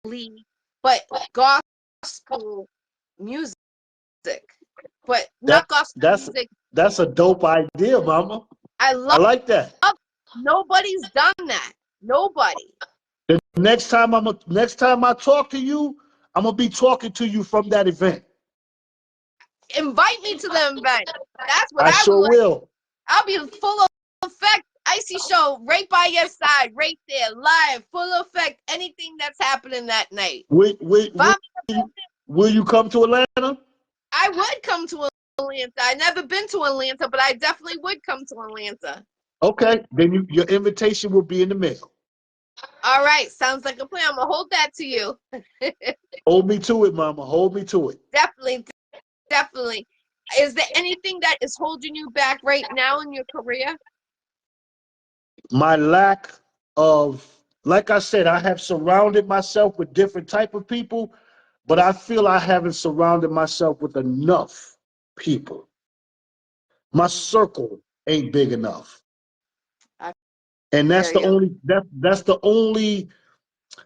[SPEAKER 1] lead, but gospel music? but not
[SPEAKER 2] That's
[SPEAKER 1] gospel
[SPEAKER 2] that's
[SPEAKER 1] music.
[SPEAKER 2] that's a dope idea, Mama.
[SPEAKER 1] I
[SPEAKER 2] I
[SPEAKER 1] love.
[SPEAKER 2] like that.
[SPEAKER 1] Nobody's done that. Nobody.
[SPEAKER 2] The next time I talk to you, I'm gonna be talking to you from that event.
[SPEAKER 1] Invite me to the event. That's what
[SPEAKER 2] I
[SPEAKER 1] I would
[SPEAKER 2] sure
[SPEAKER 1] like.
[SPEAKER 2] will.
[SPEAKER 1] I'll be full of effect. Iccy Showw right by your side, right there, live, full effect. Anything that's happening that night.
[SPEAKER 2] Will, will,
[SPEAKER 1] If
[SPEAKER 2] will, will you come to Atlanta?
[SPEAKER 1] I would come to Atlanta. I've never been to Atlanta, but I definitely would come to Atlanta.
[SPEAKER 2] Okay, then your invitation will be in the mail.
[SPEAKER 1] All right, sounds like a plan. I'm gonna hold that to you.
[SPEAKER 2] Hold me to it, Mama. Hold me to it.
[SPEAKER 1] Definitely, definitely. Is there anything that is holding you back right now in your career?
[SPEAKER 2] My lack of, like I said, I have surrounded myself with different type of people, but I feel I haven't surrounded myself with enough people. My circle ain't big enough.
[SPEAKER 1] I
[SPEAKER 2] And
[SPEAKER 1] feel you.
[SPEAKER 2] that's the only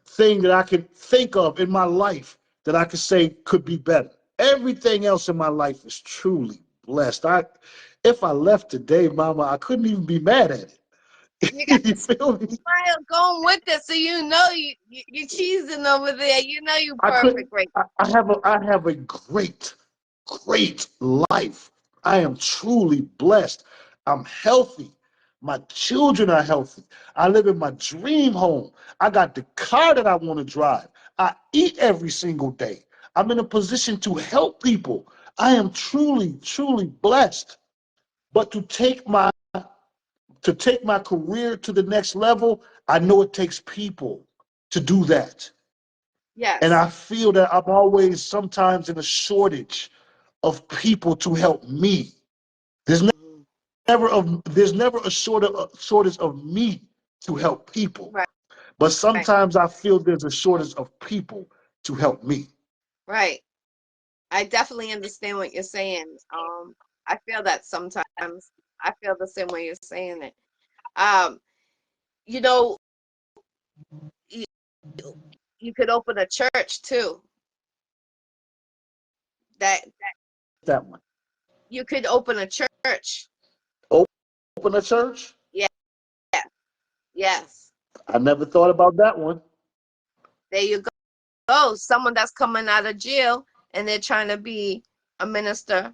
[SPEAKER 2] thing that I can think of in my life that I could say could be better. Everything else in my life is truly blessed. If I left today, Mama, I couldn't even be mad at it.
[SPEAKER 1] You got
[SPEAKER 2] You feel me?
[SPEAKER 1] smile going with it, so you know you're cheesing over there. You know you
[SPEAKER 2] I couldn't.
[SPEAKER 1] perfect, right?
[SPEAKER 2] I have a great life. I am truly blessed. I'm healthy. My children are healthy. I live in my dream home. I got the car that I want to drive. I eat every single day. I'm in a position to help people. I am truly blessed. But to take my career to the next level, I know it takes people to do that. And
[SPEAKER 1] Yes.
[SPEAKER 2] I feel that I'm always sometimes in a shortage of people to help me. There's
[SPEAKER 1] Mhm.
[SPEAKER 2] there's never a shortage of me to help people.
[SPEAKER 1] Right,
[SPEAKER 2] But
[SPEAKER 1] right,
[SPEAKER 2] sometimes I feel there's a shortage of people to help me.
[SPEAKER 1] right. I definitely understand what you're saying. I feel that sometimes. I feel the same way you're saying it. Um, you know, you, you could open a church too. That
[SPEAKER 2] That one.
[SPEAKER 1] you could open a church.
[SPEAKER 2] Open a church?
[SPEAKER 1] Yeah, yes.
[SPEAKER 2] I never thought about that one.
[SPEAKER 1] There you go. Someone that's coming out of jail and they're trying to be a minister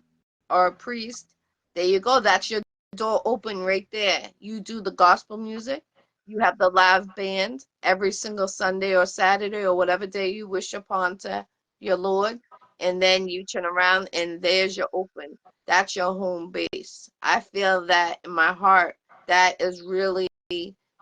[SPEAKER 1] or a priest. There you go. That's your door open right there. You do the gospel music. You have the live band every single Sunday or Saturday or whatever day you wish upon to your Lord. And then you turn around and there's your open. That's your home base. I feel that in my heart. That is really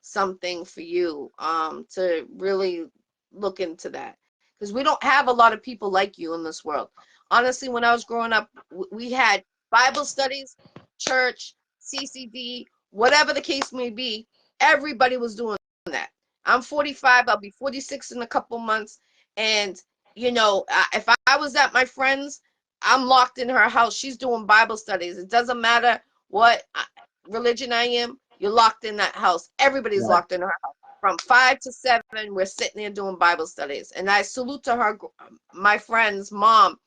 [SPEAKER 1] something for you to really look into that because we don't have a lot of people like you in this world. Honestly, when I was growing up, we had Bible studies, church, CCD, whatever the case may be. Everybody was doing that. I'm 45. I'll be 46 in a couple months. And, if I was at my friend's, I'm locked in her house. She's doing Bible studies. It doesn't matter what religion I am. You're locked in that house. Everybody's
[SPEAKER 2] Right.
[SPEAKER 1] locked in her house from 5 to 7, we're sitting there doing Bible studies. And I salute to her, my friend's mom.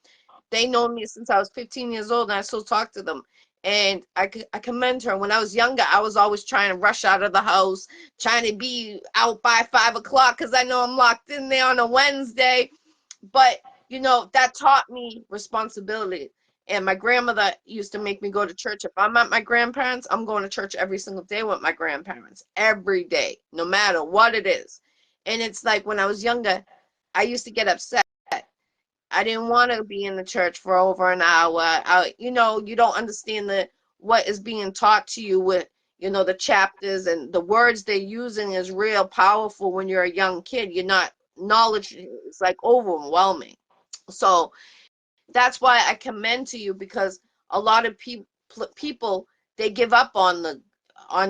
[SPEAKER 1] They know me since I was 15 years old, and I still talk to them. And I commend her. When I was younger, I was always trying to rush out of the house, trying to be out by 5 o'clock because I know I'm locked in there on a Wednesday. But, that taught me responsibility. And my grandmother used to make me go to church. If I'm at my grandparents', I'm going to church every single day with my grandparents, every day, no matter what it is. And it's like when I was younger, I used to get upset. I didn't want to be in the church for over an hour. You don't understand what is being taught to you with, the chapters and the words they're using is real powerful when you're a young kid. You're not knowledge is like overwhelming. So that's why I commend to you because a lot of people they give up on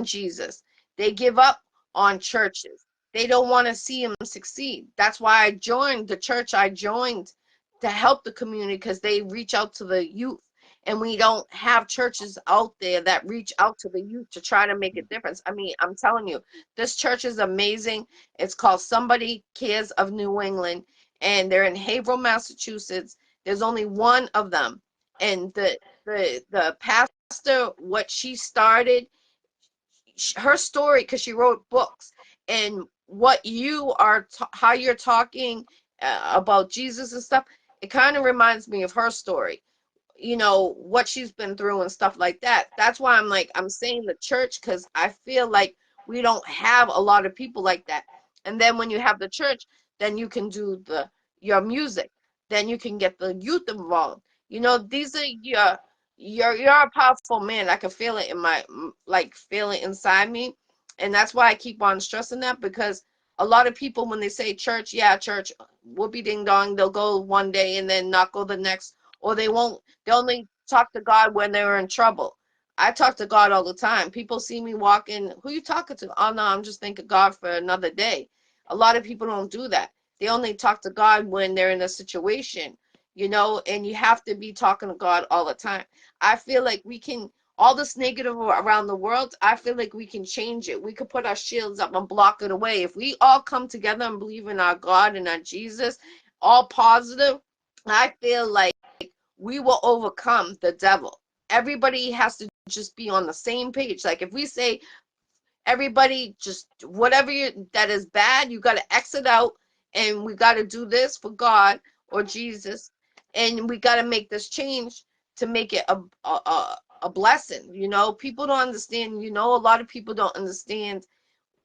[SPEAKER 1] Jesus. They give up on churches. They don't want to see him succeed. That's why I joined the church. I joined to help the community because they reach out to the youth. And we don't have churches out there that reach out to the youth to try to make a difference. I mean, I'm telling you, this church is amazing. It's called Somebody Cares of New England, and they're in Haverhill, Massachusetts. There's only one of them, and the pastor, what she started, her story, because she wrote books, and what you are, how you're talking about Jesus and stuff, it kind of reminds me of her story, you know, what she's been through and stuff like that. That's why I'm like, I'm saying the church, because I feel like we don't have a lot of people like that. And then when you have the church, then you can do your music, then you can get the youth involved. You know, these are you're a powerful man. I can feel it in my, like, feel it inside me. And that's why I keep on stressing that, because a lot of people, when they say church, yeah, church, whoopee ding dong, they'll go one day and then not go the next, or they won't, they only talk to God when they're in trouble. I talk to God all the time. People see me walking, who you talking to? Oh no, I'm just thanking God for another day. A lot of people don't do that. They only talk to God when they're in a situation, you know, and you have to be talking to God all the time. I feel like we can, all this negative around the world, I feel like we can change it. We could put our shields up and block it away. If we all come together and believe in our God and our Jesus, all positive, I feel like we will overcome the devil. Everybody has to just be on the same page. Like if we say, everybody, just whatever that is bad, you got to exit out, and we got to do this for God or Jesus, and we got to make this change to make it a blessing. You know, people don't understand. You know, a lot of people don't understand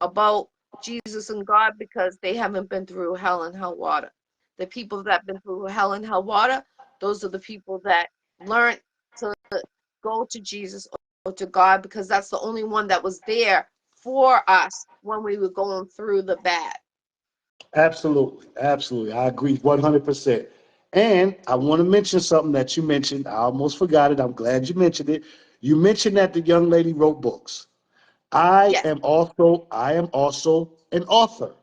[SPEAKER 1] about Jesus and God because they haven't been through hell and hell water. The people that have been through hell and hell water, those are the people that learned to go to Jesus or to God, because that's the only one that was there for us when we were going through the bad.
[SPEAKER 2] Absolutely, absolutely. I agree 100%. And I want to mention something that you mentioned. I almost forgot it. I'm glad you mentioned it. You mentioned that the young lady wrote books.
[SPEAKER 1] Yes.
[SPEAKER 2] I am also an author.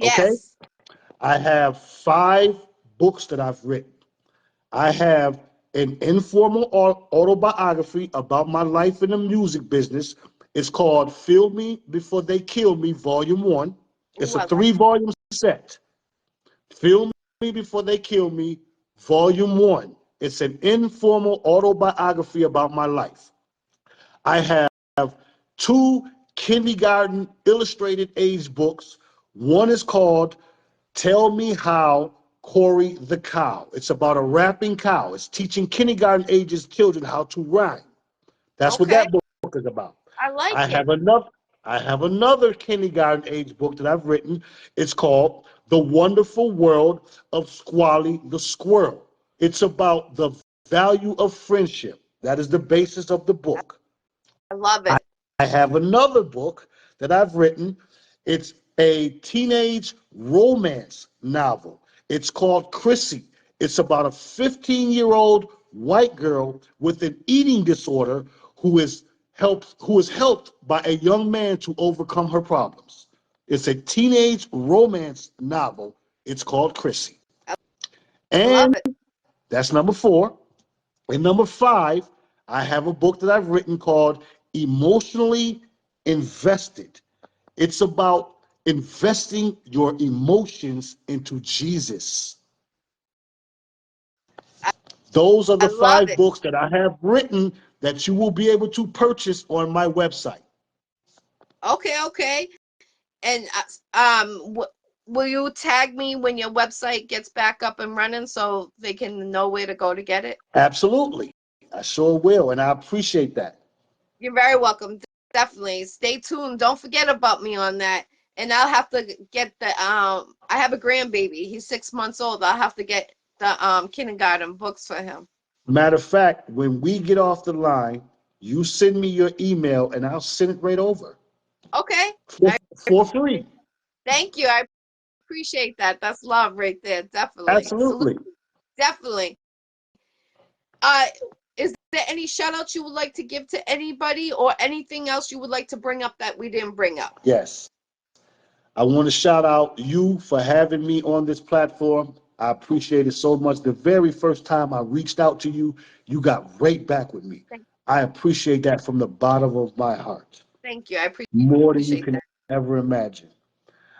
[SPEAKER 2] Okay?
[SPEAKER 1] Yes.
[SPEAKER 2] I have 5 books that I've written. I have an informal autobiography about my life in the music business. It's called Feel Me Before They Kill Me, Volume 1. It's
[SPEAKER 1] Ooh,
[SPEAKER 2] a
[SPEAKER 1] I like.
[SPEAKER 2] 3-volume set. Feel Me Before They Kill Me, Volume 1. It's an informal autobiography about my life. I have 2 kindergarten illustrated age books. One is called Tell Me How, Corey the Cow. It's about a rapping cow. It's teaching kindergarten ages children how to rhyme. That's what
[SPEAKER 1] Okay.
[SPEAKER 2] that book is about.
[SPEAKER 1] I
[SPEAKER 2] I
[SPEAKER 1] like it.
[SPEAKER 2] have another I have another kindergarten age book that I've written. It's called The Wonderful World of Squally the Squirrel. It's about the value of friendship. That is the basis of the book.
[SPEAKER 1] I love
[SPEAKER 2] I,
[SPEAKER 1] it.
[SPEAKER 2] I have another book that I've written. It's a teenage romance novel. It's called Chrissy. It's about a 15-year-old white girl with an eating disorder who is helped by a young man to overcome her problems. It's a teenage romance novel. It's called Chrissy.
[SPEAKER 1] I love
[SPEAKER 2] And
[SPEAKER 1] it.
[SPEAKER 2] that's number 4. And number 5, I have a book that I've written called Emotionally Invested. It's about investing your emotions into Jesus. Those are
[SPEAKER 1] I
[SPEAKER 2] the
[SPEAKER 1] love
[SPEAKER 2] 5
[SPEAKER 1] it.
[SPEAKER 2] books that I have written that you will be able to purchase on my website.
[SPEAKER 1] Okay, okay. And will you tag me when your website gets back up and running so they can know where to go to get it?
[SPEAKER 2] Absolutely. I sure will, and I appreciate that.
[SPEAKER 1] You're very welcome. Definitely. Stay tuned. Don't forget about me on that. And I'll have to get the I have a grandbaby. He's 6 months old. I'll have to get the kindergarten books for him.
[SPEAKER 2] Matter of fact, when we get off the line, you send me your email and I'll send it right over
[SPEAKER 1] Okay.
[SPEAKER 2] for,
[SPEAKER 1] I
[SPEAKER 2] for free.
[SPEAKER 1] thank you. I appreciate that. That's love right there. Definitely. Salute.
[SPEAKER 2] Absolutely.
[SPEAKER 1] Definitely. Uh, is there any shout outs you would like to give to anybody, or anything else you would like to bring up that we didn't bring up?
[SPEAKER 2] Yes. I want to shout out you for having me on this platform. I appreciate it so much. The very first time I reached out to you, you got right back with me.
[SPEAKER 1] Thank,
[SPEAKER 2] I appreciate that from the bottom of my heart,
[SPEAKER 1] thank you. I
[SPEAKER 2] more than you
[SPEAKER 1] appreciate
[SPEAKER 2] can
[SPEAKER 1] that.
[SPEAKER 2] ever imagine.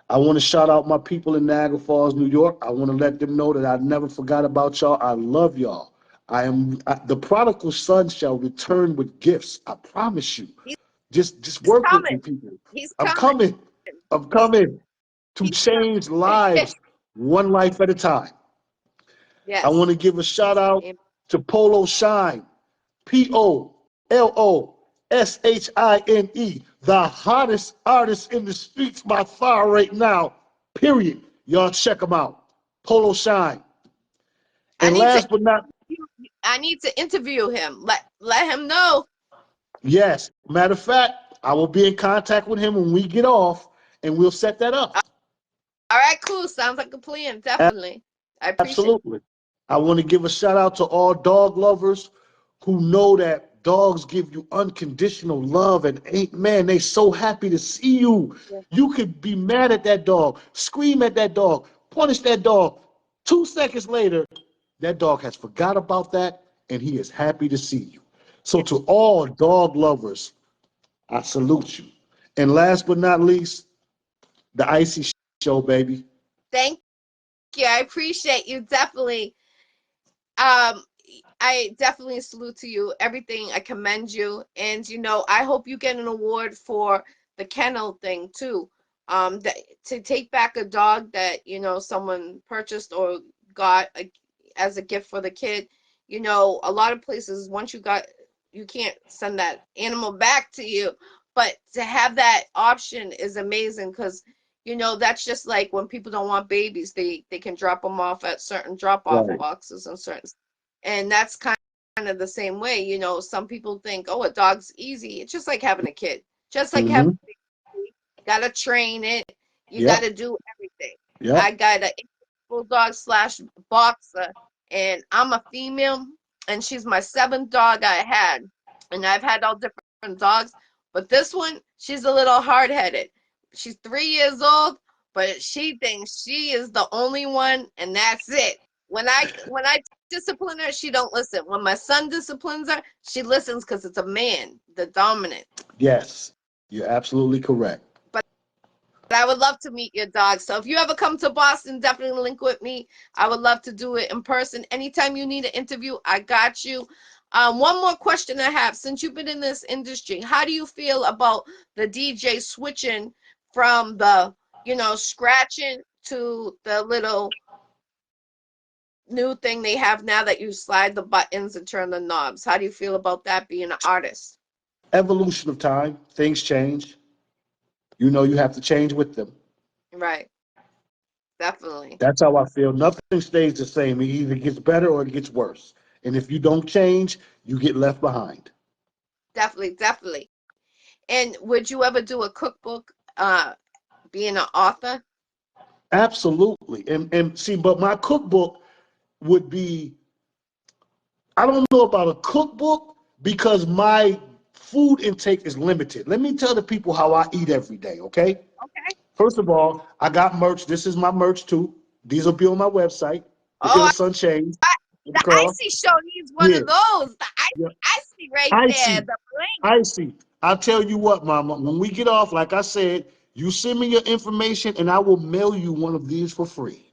[SPEAKER 2] I want to shout out my people in Niagara Falls, New York. I want to let them know that I never forgot about y'all. I love y'all. The prodigal son shall return with gifts. I promise you.
[SPEAKER 1] He's
[SPEAKER 2] Just work with me,
[SPEAKER 1] coming.
[SPEAKER 2] people.
[SPEAKER 1] He's
[SPEAKER 2] I'm
[SPEAKER 1] coming.
[SPEAKER 2] coming. I'm
[SPEAKER 1] He's
[SPEAKER 2] coming to
[SPEAKER 1] he's
[SPEAKER 2] change
[SPEAKER 1] coming.
[SPEAKER 2] lives one life at a time. I want
[SPEAKER 1] Yes.
[SPEAKER 2] to give a shout out to Polo Shine, POLOSHINE, the hottest artist in the streets by far right now, period. Y'all check him out. Polo Shine.
[SPEAKER 1] I
[SPEAKER 2] And
[SPEAKER 1] need to
[SPEAKER 2] last but not,
[SPEAKER 1] I need to interview him. Let him know.
[SPEAKER 2] yes, matter of fact, I will be in contact with him when we get off and we'll set that up.
[SPEAKER 1] All right, cool. Sounds like a plan. Definitely. I appreciate
[SPEAKER 2] Absolutely. I want to give a shout out to all dog lovers who know that dogs give you unconditional love and ain't man, they so happy to see you.
[SPEAKER 1] it.
[SPEAKER 2] You could be mad at that dog, scream at that dog, punish that dog. 2 seconds later, that dog has forgot about that and he is happy to see you. So to all dog lovers, I salute you. And last but not least, the Iccy Show, baby.
[SPEAKER 1] Thank you. I appreciate you. Definitely. Um, I definitely salute to you. Everything. I commend you. And I hope you get an award for the kennel thing too. That to take back a dog that, someone purchased or got as a gift for the kid. A lot of places once you can't send that animal back to you. But to have that option is amazing because that's just like when people don't want babies, they can drop them off at certain drop off
[SPEAKER 2] Right.
[SPEAKER 1] boxes and that's kind of the same way. Some people think, oh, a dog's easy. It's just like having a kid, just like having
[SPEAKER 2] Mm-hmm.
[SPEAKER 1] a baby. Gotta train it. You
[SPEAKER 2] Yep.
[SPEAKER 1] gotta do everything. I
[SPEAKER 2] Yep.
[SPEAKER 1] got a bulldog slash boxer, and I'm a female, and she's my seventh dog I had, and I've had all different dogs, but this one, she's a little hard headed. She's 3 years old, but she thinks she is the only one, and that's it. When I discipline her, she don't listen. When my son disciplines her, she listens because it's a man, the dominant.
[SPEAKER 2] Yes. You're absolutely correct.
[SPEAKER 1] But I would love to meet your dog. So if you ever come to Boston, definitely link with me. I would love to do it in person. Anytime you need an interview, I got you. One more question I have. Since you've been in this industry, how do you feel about the DJ switching from the, scratching to the little new thing they have now that you slide the buttons and turn the knobs? How do you feel about that being an artist?
[SPEAKER 2] Evolution of time, things change. You have to change with them.
[SPEAKER 1] Right. Definitely.
[SPEAKER 2] That's how I feel. Nothing stays the same. It either gets better or it gets worse. And if you don't change, you get left behind.
[SPEAKER 1] Definitely. Definitely. And would you ever do a cookbook, being an author?
[SPEAKER 2] Absolutely. And see, but my cookbook would be, I don't know about a cookbook because my food intake is limited. Let me tell the people how I eat every day, okay?
[SPEAKER 1] Okay.
[SPEAKER 2] First of all, I got merch. This is my merch too. These will be on my website. The
[SPEAKER 1] Oh,
[SPEAKER 2] Ill Sun Chains.
[SPEAKER 1] the Iccy Show needs one
[SPEAKER 2] Yeah.
[SPEAKER 1] of those. The
[SPEAKER 2] Yeah.
[SPEAKER 1] icy right there.
[SPEAKER 2] Icy.
[SPEAKER 1] The bling.
[SPEAKER 2] Icy. I'll tell you what, Mama. When we get off, like I said, you send me your information and I will mail you one of these for free.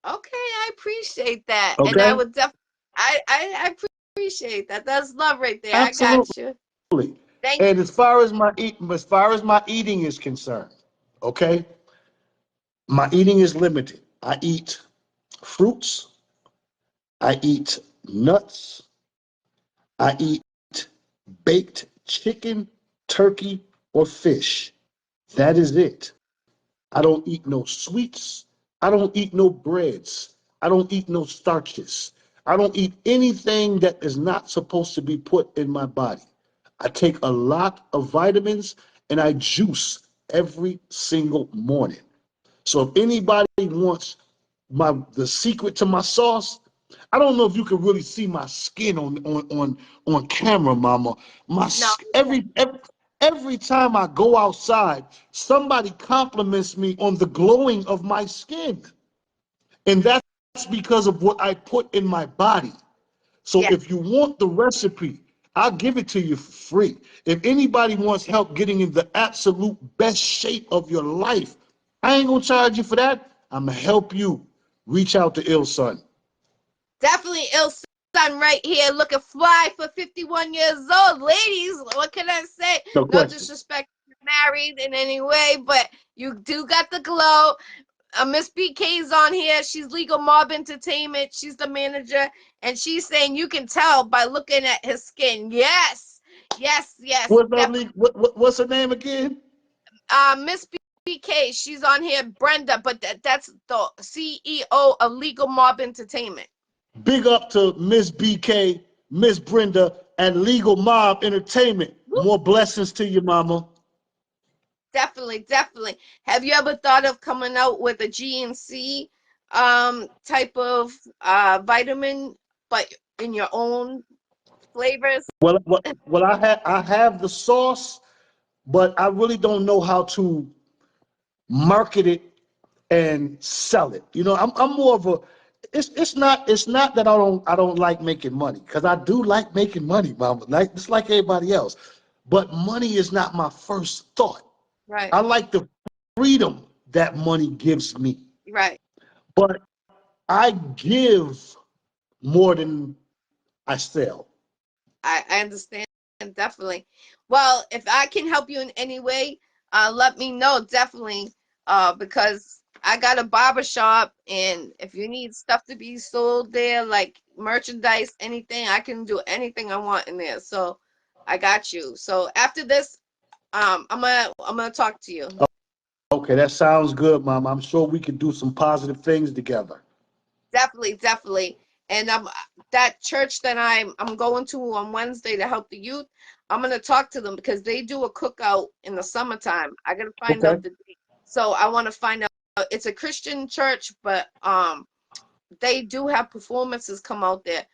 [SPEAKER 1] Okay, I appreciate that, and I
[SPEAKER 2] Okay?
[SPEAKER 1] would definitely. I appreciate that. That's love right there. I
[SPEAKER 2] Absolutely.
[SPEAKER 1] got you. Thank
[SPEAKER 2] And as far as my eating is concerned, okay, my eating is limited. I eat fruits. I eat nuts. I eat baked chicken, turkey, or fish. That is it. I don't eat no sweets. I don't eat no breads. I don't eat no starches. I don't eat anything that is not supposed to be put in my body. I take a lot of vitamins and I juice every single morning. So if anybody wants the secret to my sauce, I don't know if you can really see my skin on camera, Mama.
[SPEAKER 1] you. No,
[SPEAKER 2] Every time I go outside, somebody compliments me on the glowing of my skin, and that's because of what I put in my body. So
[SPEAKER 1] yeah,
[SPEAKER 2] if you want the recipe, I'll give it to you for free. If anybody wants help getting in the absolute best shape of your life, I ain't gonna charge you for that. I'm gonna help you. Reach out to Ill Son.
[SPEAKER 1] definitely ill. son right here looking fly for 51 years old. Ladies, what can I say?
[SPEAKER 2] No
[SPEAKER 1] No
[SPEAKER 2] question.
[SPEAKER 1] disrespect if you're married in any way, but you do got the glow. Miss BK's on here. She's Legal Mob Entertainment. She's the manager, and she's saying you can tell by looking at his skin. Yes, yes, yes, definitely.
[SPEAKER 2] What's her name again?
[SPEAKER 1] Miss BK, she's on here. Brenda, but that's the CEO of Legal Mob Entertainment.
[SPEAKER 2] Big up to Miss BK, Miss Brenda, and Legal Mob Entertainment. More blessings to you, mama.
[SPEAKER 1] Definitely, definitely. Have you ever thought of coming out with a GNC type of vitamin, but in your own flavors?
[SPEAKER 2] Well, I have the sauce, but I really don't know how to market it and sell it. You know, I'm more of a it's not that I don't like making money, because I do like making money, mama. Like just like everybody else. But money is not my first thought.
[SPEAKER 1] Right,
[SPEAKER 2] I like the freedom that money gives me.
[SPEAKER 1] right.
[SPEAKER 2] But I give more than I sell.
[SPEAKER 1] I understand definitely. Well, if I can help you in any way, let me know definitely. Because I got a barber shop, and if you need stuff to be sold there, like merchandise, anything, I can do anything I want in there. So I got you. So after this, I'm gonna talk to you.
[SPEAKER 2] Okay, that sounds good, mom. I'm sure we can do some positive things together.
[SPEAKER 1] Definitely, definitely. And that church that I'm going to on Wednesday to help the youth. I'm gonna talk to them because they do a cookout in the summertime. I gotta find
[SPEAKER 2] Okay.
[SPEAKER 1] out the date. So I want to find out. It's a Christian church, but they do have performances come out there.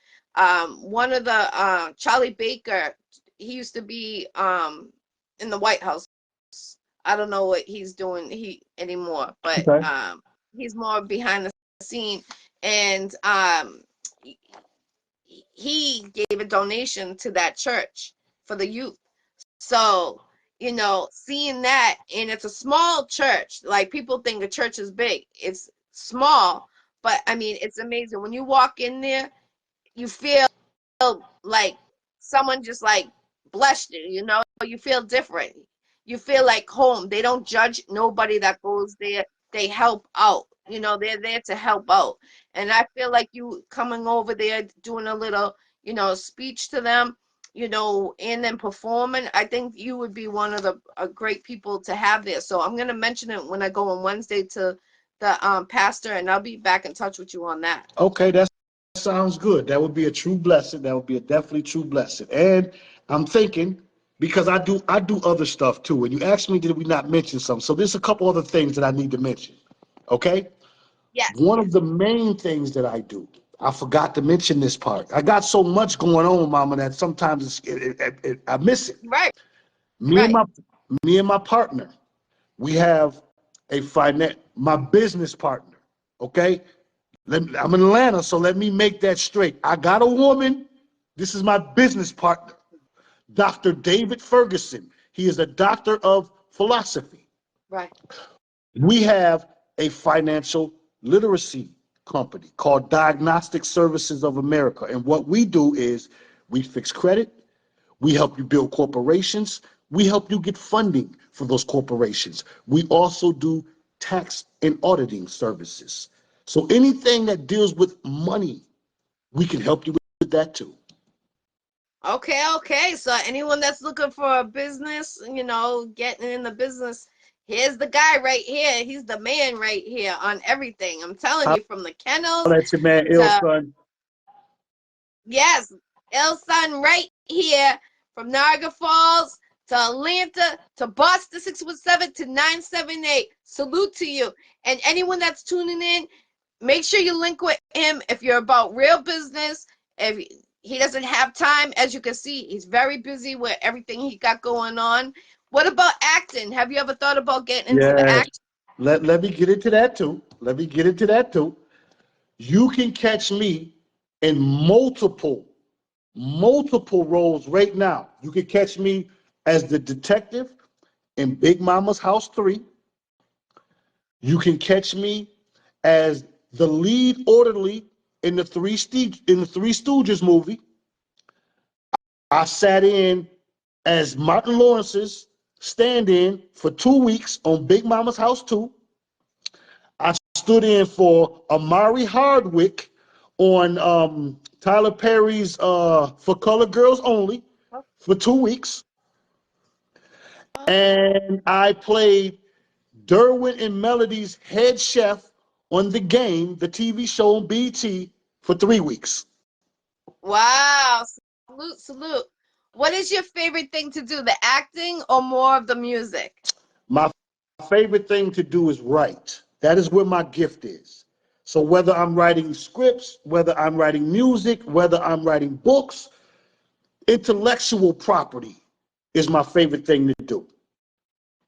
[SPEAKER 1] One of the Charlie Baker, he used to be in the White House. I don't know what he's doing anymore, but
[SPEAKER 2] Okay.
[SPEAKER 1] he's more behind the scene, and he gave a donation to that church for the youth. So, seeing that, and it's a small church. Like, people think a church is big. It's small, but I mean, it's amazing. When you walk in there, you feel like someone just like blessed you. You feel different. You feel like home. They don't judge nobody that goes there. They help out. They're there to help out. And I feel like you coming over there doing a little, speech to them, and then performing. I think you would be one of the great people to have there. So I'm gonna mention it when I go on Wednesday to the pastor, and I'll be back in touch with you on that.
[SPEAKER 2] Okay, that sounds good. That would be a true blessing. That would be a definitely true blessing. And I'm thinking, because I do other stuff too. And you asked me, did we not mention some? So there's a couple other things that I need to mention. Okay?
[SPEAKER 1] Yes,
[SPEAKER 2] One of
[SPEAKER 1] yes.
[SPEAKER 2] the main things that I do, I forgot to mention this part. I got so much going on, mama, that sometimes I miss it.
[SPEAKER 1] Right,
[SPEAKER 2] Me and
[SPEAKER 1] right.
[SPEAKER 2] my me and my partner, we have my business partner. Okay? I'm in Atlanta, so let me make that straight. I got a woman. This is my business partner, Dr. David Ferguson. He is a doctor of philosophy.
[SPEAKER 1] Right.
[SPEAKER 2] We have a financial literacy company called Diagnostic Services of America. And what we do is we fix credit, we help you build corporations, we help you get funding for those corporations. We also do tax and auditing services. So anything that deals with money, we can help you with that too.
[SPEAKER 1] Okay, okay. So anyone that's looking for a business, getting in the business, here's the guy right here. He's the man right here on everything. I'm telling you, from the kennels
[SPEAKER 2] That's your man, Ill
[SPEAKER 1] to,
[SPEAKER 2] Son.
[SPEAKER 1] yes, El Sun right here, from Niagara Falls to Atlanta to Boston 617 to 978. Salute to you. And anyone that's tuning in, make sure you link with him if you're about real business. If he doesn't have time, as you can see, he's very busy with everything he got going on. What about acting? Have you ever thought about getting into the
[SPEAKER 2] Yes.
[SPEAKER 1] act?
[SPEAKER 2] Let me get into that too. Let me get into that too. You can catch me in multiple roles right now. You can catch me as the detective in Big Mama's House 3. You can catch me as the lead orderly in the Three Stooges movie. I sat in as Martin Lawrence's stand-in for 2 weeks on Big Mama's House 2. I stood in for Amari Hardwick on Tyler Perry's For Color Girls Only for 2 weeks. And I played Derwin and Melody's head chef on The Game, the TV show on BT, for 3 weeks.
[SPEAKER 1] Wow. Salute, salute. What is your favorite thing to do, the acting or more of the music?
[SPEAKER 2] My favorite thing to do is write. That is where my gift is. So whether I'm writing scripts, whether I'm writing music, whether I'm writing books, intellectual property is my favorite thing to do.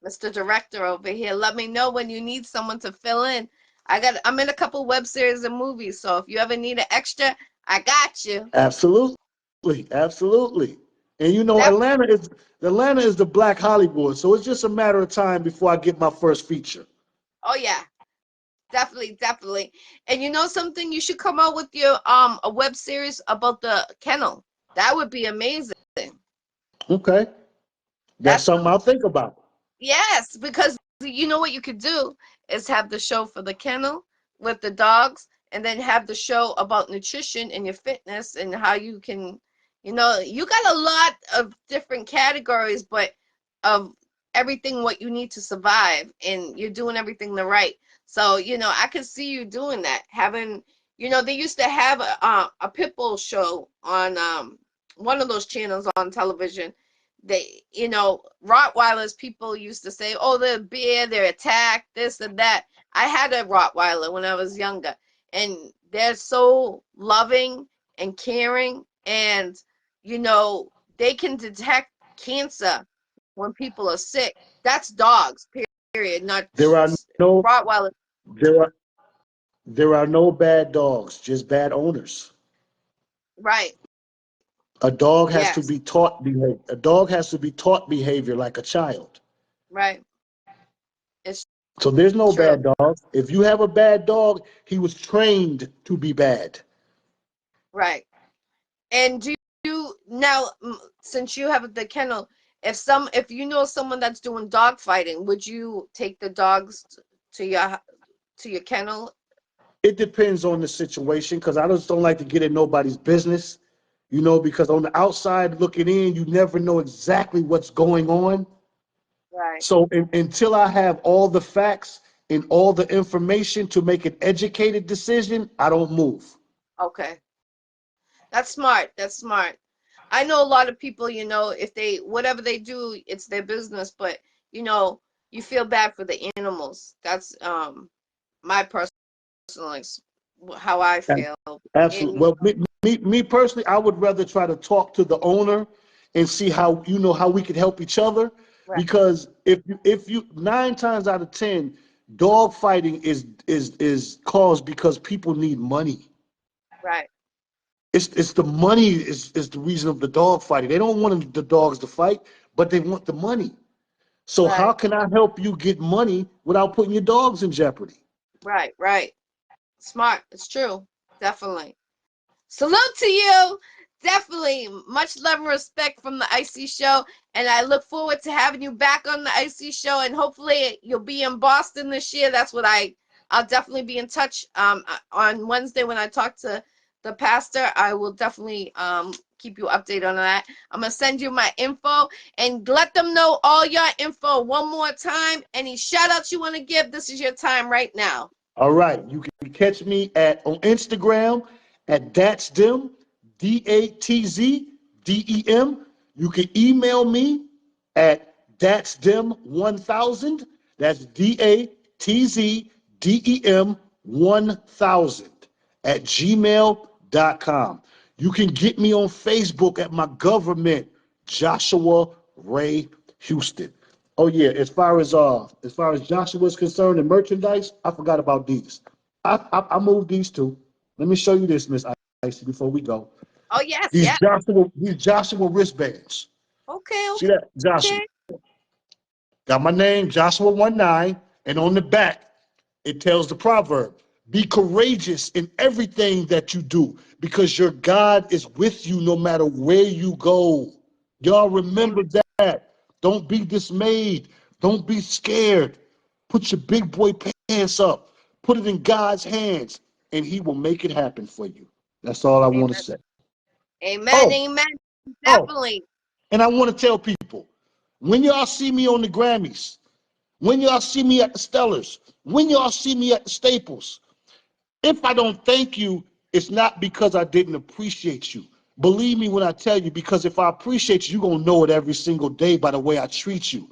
[SPEAKER 1] Mr. Director over here, let me know when you need someone to fill in. I'm in a couple web series and movies, so if you ever need an extra, I got you.
[SPEAKER 2] Absolutely, absolutely. And you know, Atlanta is the Black Hollywood, so it's just a matter of time before I get my first feature.
[SPEAKER 1] Oh yeah, definitely, definitely. And you know something? You should come out with your a web series about the kennel. That would be amazing.
[SPEAKER 2] Okay, that's something I'll think about.
[SPEAKER 1] Yes, because you know what you could do is have the show for the kennel with the dogs, and then have the show about nutrition and your fitness and how you can, you got a lot of different categories, but of everything what you need to survive, and you're doing everything the right. So, I could see you doing that. Having, they used to have a pit bull show on one of those channels on television. They, Rottweilers, people used to say, oh, they're big, they're attacked, this and that. I had a Rottweiler when I was younger, and they're so loving and caring, and, they can detect cancer when people are sick. That's dogs, period, not
[SPEAKER 2] There are no
[SPEAKER 1] Rottweilers.
[SPEAKER 2] there are no bad dogs, just bad owners.
[SPEAKER 1] Right.
[SPEAKER 2] A dog has to
[SPEAKER 1] Yes.
[SPEAKER 2] be taught behavior. A dog has to be taught behavior like a child.
[SPEAKER 1] Right. It's
[SPEAKER 2] So there's no
[SPEAKER 1] true.
[SPEAKER 2] bad dog. If you have a bad dog, he was trained to be bad.
[SPEAKER 1] Right. And do you now, since you have the kennel, if you know someone that's doing dog fighting, would you take the dogs to your kennel?
[SPEAKER 2] It depends on the situation because I just don't like to get in nobody's business, because on the outside looking in, you never know exactly what's going on.
[SPEAKER 1] Right.
[SPEAKER 2] So until I have all the facts and all the information to make an educated decision, I don't move.
[SPEAKER 1] Okay. That's smart. That's smart. I know a lot of people, if they, whatever they do, it's their business, but you feel bad for the animals. That's my personal how I feel.
[SPEAKER 2] Absolutely.
[SPEAKER 1] And
[SPEAKER 2] Well, me personally, I would rather try to talk to the owner and see how we could help each other.
[SPEAKER 1] right,
[SPEAKER 2] Because if you 9 times out of 10, dog fighting is caused because people need money.
[SPEAKER 1] right,
[SPEAKER 2] It's the money is the reason of the dog fighting. They don't want the dogs to fight, but they want the money. So how
[SPEAKER 1] right,
[SPEAKER 2] can I help you get money without putting your dogs in jeopardy?
[SPEAKER 1] right, right. Smart. It's true. Definitely. Salute to you. Definitely. Much love and respect from the Iccy Show. And I look forward to having you back on the Iccy Show. And hopefully you'll be in Boston this year. That's what I'll definitely be in touch. On Wednesday when I talk to the pastor, I will definitely keep you updated on that. I'm gonna send you my info and let them know all your info one more time. Any shout outs you want to give, this is your time right now.
[SPEAKER 2] All right, you can catch me on Instagram at Datsdem, DATZDEM. You can email me at Datsdem1000. That's DATZDEM 1000 at gmail.com. You can get me on Facebook at my government, Joshua Ray Houston. Oh yeah, as far as Joshua is concerned and merchandise, I forgot about these. I moved these two. Let me show you this, Miss Icy, before we go.
[SPEAKER 1] Oh yes,
[SPEAKER 2] These
[SPEAKER 1] yeah.
[SPEAKER 2] Joshua wristbands.
[SPEAKER 1] Okay,
[SPEAKER 2] See that? Joshua.
[SPEAKER 1] okay.
[SPEAKER 2] Got my name, Joshua 19, and on the back, it tells the proverb. Be courageous in everything that you do because your God is with you no matter where you go. Y'all remember that. Don't be dismayed. Don't be scared. Put your big boy pants up. Put it in God's hands, and He will make it happen for you. That's all I want to
[SPEAKER 1] Amen.
[SPEAKER 2] say.
[SPEAKER 1] Amen.
[SPEAKER 2] Oh,
[SPEAKER 1] Amen.
[SPEAKER 2] oh,
[SPEAKER 1] Definitely.
[SPEAKER 2] and I want to tell people when y'all see me on the Grammys, when y'all see me at the Stellars, when y'all see me at the Staples, if I don't thank you, it's not because I didn't appreciate you. Believe me when I tell you, because if I appreciate you, you're going to know it every single day by the way I treat you.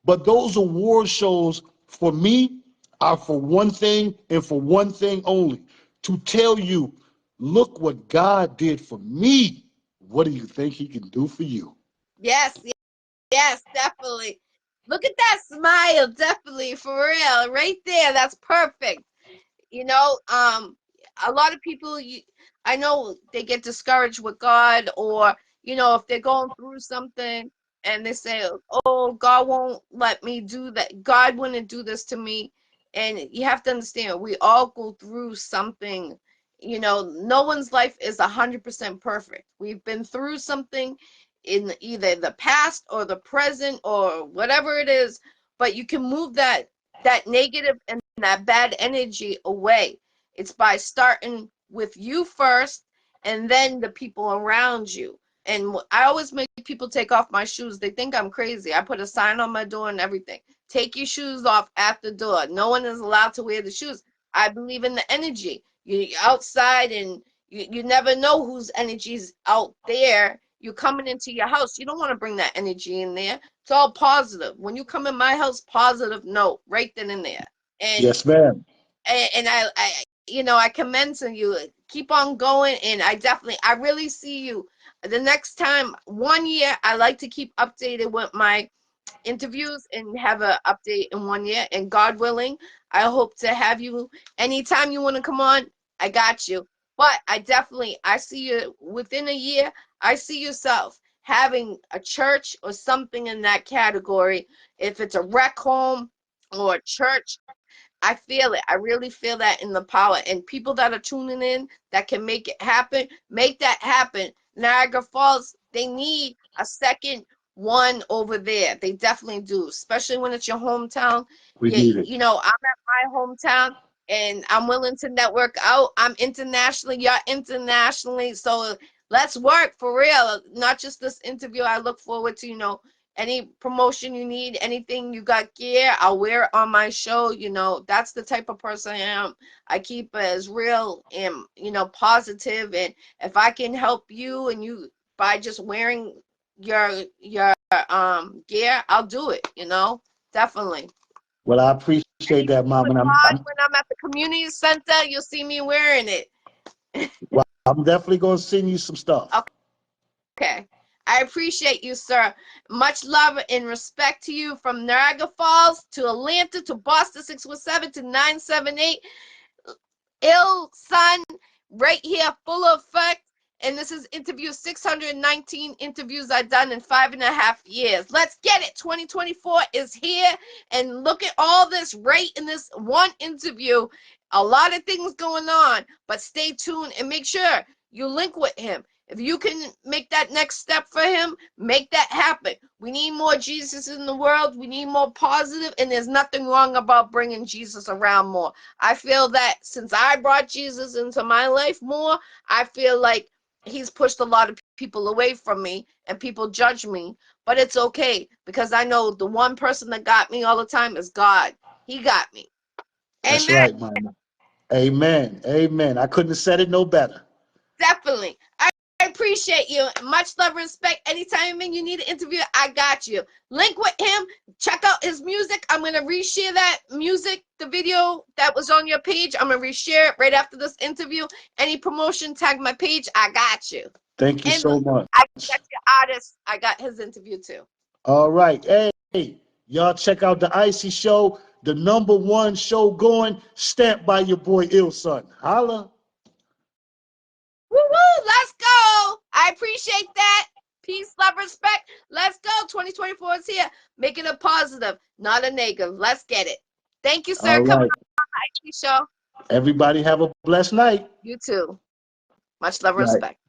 [SPEAKER 2] But those award shows for me are for one thing and for one thing only, to tell you, look what God did for me. What do you think He can do for you?
[SPEAKER 1] Yes. Yes, definitely. Look at that smile. Definitely. For real. Right there. That's perfect. You know, a lot of people, I know they get discouraged with God, or if they're going through something and they say, "Oh, God won't let me do that. God wouldn't do this to me." And you have to understand, we all go through something. No one's life is 100% perfect. We've been through something in either the past or the present or whatever it is, but you can move that negative and that bad energy away. It's by starting with you first and then the people around you. And I always make people take off my shoes. They think I'm crazy. I put a sign on my door and everything. Take your shoes off at the door. No one is allowed to wear the shoes. I believe in the energy. You're outside, and you never know whose energy's out there. You're coming into your house. You don't want to bring that energy in there. It's all positive. When you come in my house, positive note right then and there. And
[SPEAKER 2] Yes, ma'am.
[SPEAKER 1] I commend to you. Keep on going, and I really see you. The next time, 1 year, I like to keep updated with my interviews and have an update in 1 year. And God willing, I hope to have you anytime you want to come on. I got you. But I see you within a year. I see yourself having a church or something in that category. If it's a rec home or a church, I feel it. I really feel that in the power. And people that are tuning in that can make it happen, make that happen. Niagara Falls, they need a second one over there. They definitely do, especially when it's your hometown.
[SPEAKER 2] We need it.
[SPEAKER 1] I'm at my hometown and I'm willing to network out. I'm internationally, you're internationally. So let's work for real. Not just this interview. I look forward to, any promotion you need, anything you got gear, I'll wear it on my show. That's the type of person I am. I keep it as real and positive. And if I can help you and you by just wearing your gear, I'll do it. Definitely.
[SPEAKER 2] Well, I appreciate that,
[SPEAKER 1] Anything
[SPEAKER 2] Mom,
[SPEAKER 1] with
[SPEAKER 2] and
[SPEAKER 1] God, when I'm at the community center, you'll see me wearing it.
[SPEAKER 2] I'm definitely going to send you some stuff.
[SPEAKER 1] Okay. I appreciate you, sir. Much love and respect to you from Niagara Falls to Atlanta to Boston 617 to 978. Ill Sun right here, full effect. And this is interview 619 interviews I've done in 5.5 years. Let's get it. 2024 is here. And look at all this right in this one interview. A lot of things going on, but stay tuned and make sure you link with him. If you can make that next step for him, make that happen. We need more Jesus in the world. We need more positive, and there's nothing wrong about bringing Jesus around more. I feel that since I brought Jesus into my life more, I feel like he's pushed a lot of people away from me and people judge me. But it's okay because I know the one person that got me all the time is God. He got me.
[SPEAKER 2] That's
[SPEAKER 1] Amen.
[SPEAKER 2] right, Mama. Amen. Amen. I couldn't have said it no better.
[SPEAKER 1] Definitely. I appreciate you. Much love and respect. Anytime you need an interview, I got you. Link with him. Check out his music. I'm going to reshare that music, the video that was on your page. I'm going to reshare it right after this interview. Any promotion, tag my page. I got you.
[SPEAKER 2] Thank you
[SPEAKER 1] And
[SPEAKER 2] so much.
[SPEAKER 1] I got your artist. I got his interview too.
[SPEAKER 2] All right. Hey, y'all check out the Iccy Show, the #1 show going, stamped by your boy Ill Son. Holla.
[SPEAKER 1] Woo woo. Let's go. I appreciate that. Peace, love, respect. Let's go. 2024 is here. Making it positive, not a negative. Let's get it. Thank you, sir.
[SPEAKER 2] All
[SPEAKER 1] Coming
[SPEAKER 2] right.
[SPEAKER 1] on the Iccy Show.
[SPEAKER 2] Everybody have a blessed night.
[SPEAKER 1] You too. Much love and
[SPEAKER 2] Right.
[SPEAKER 1] respect.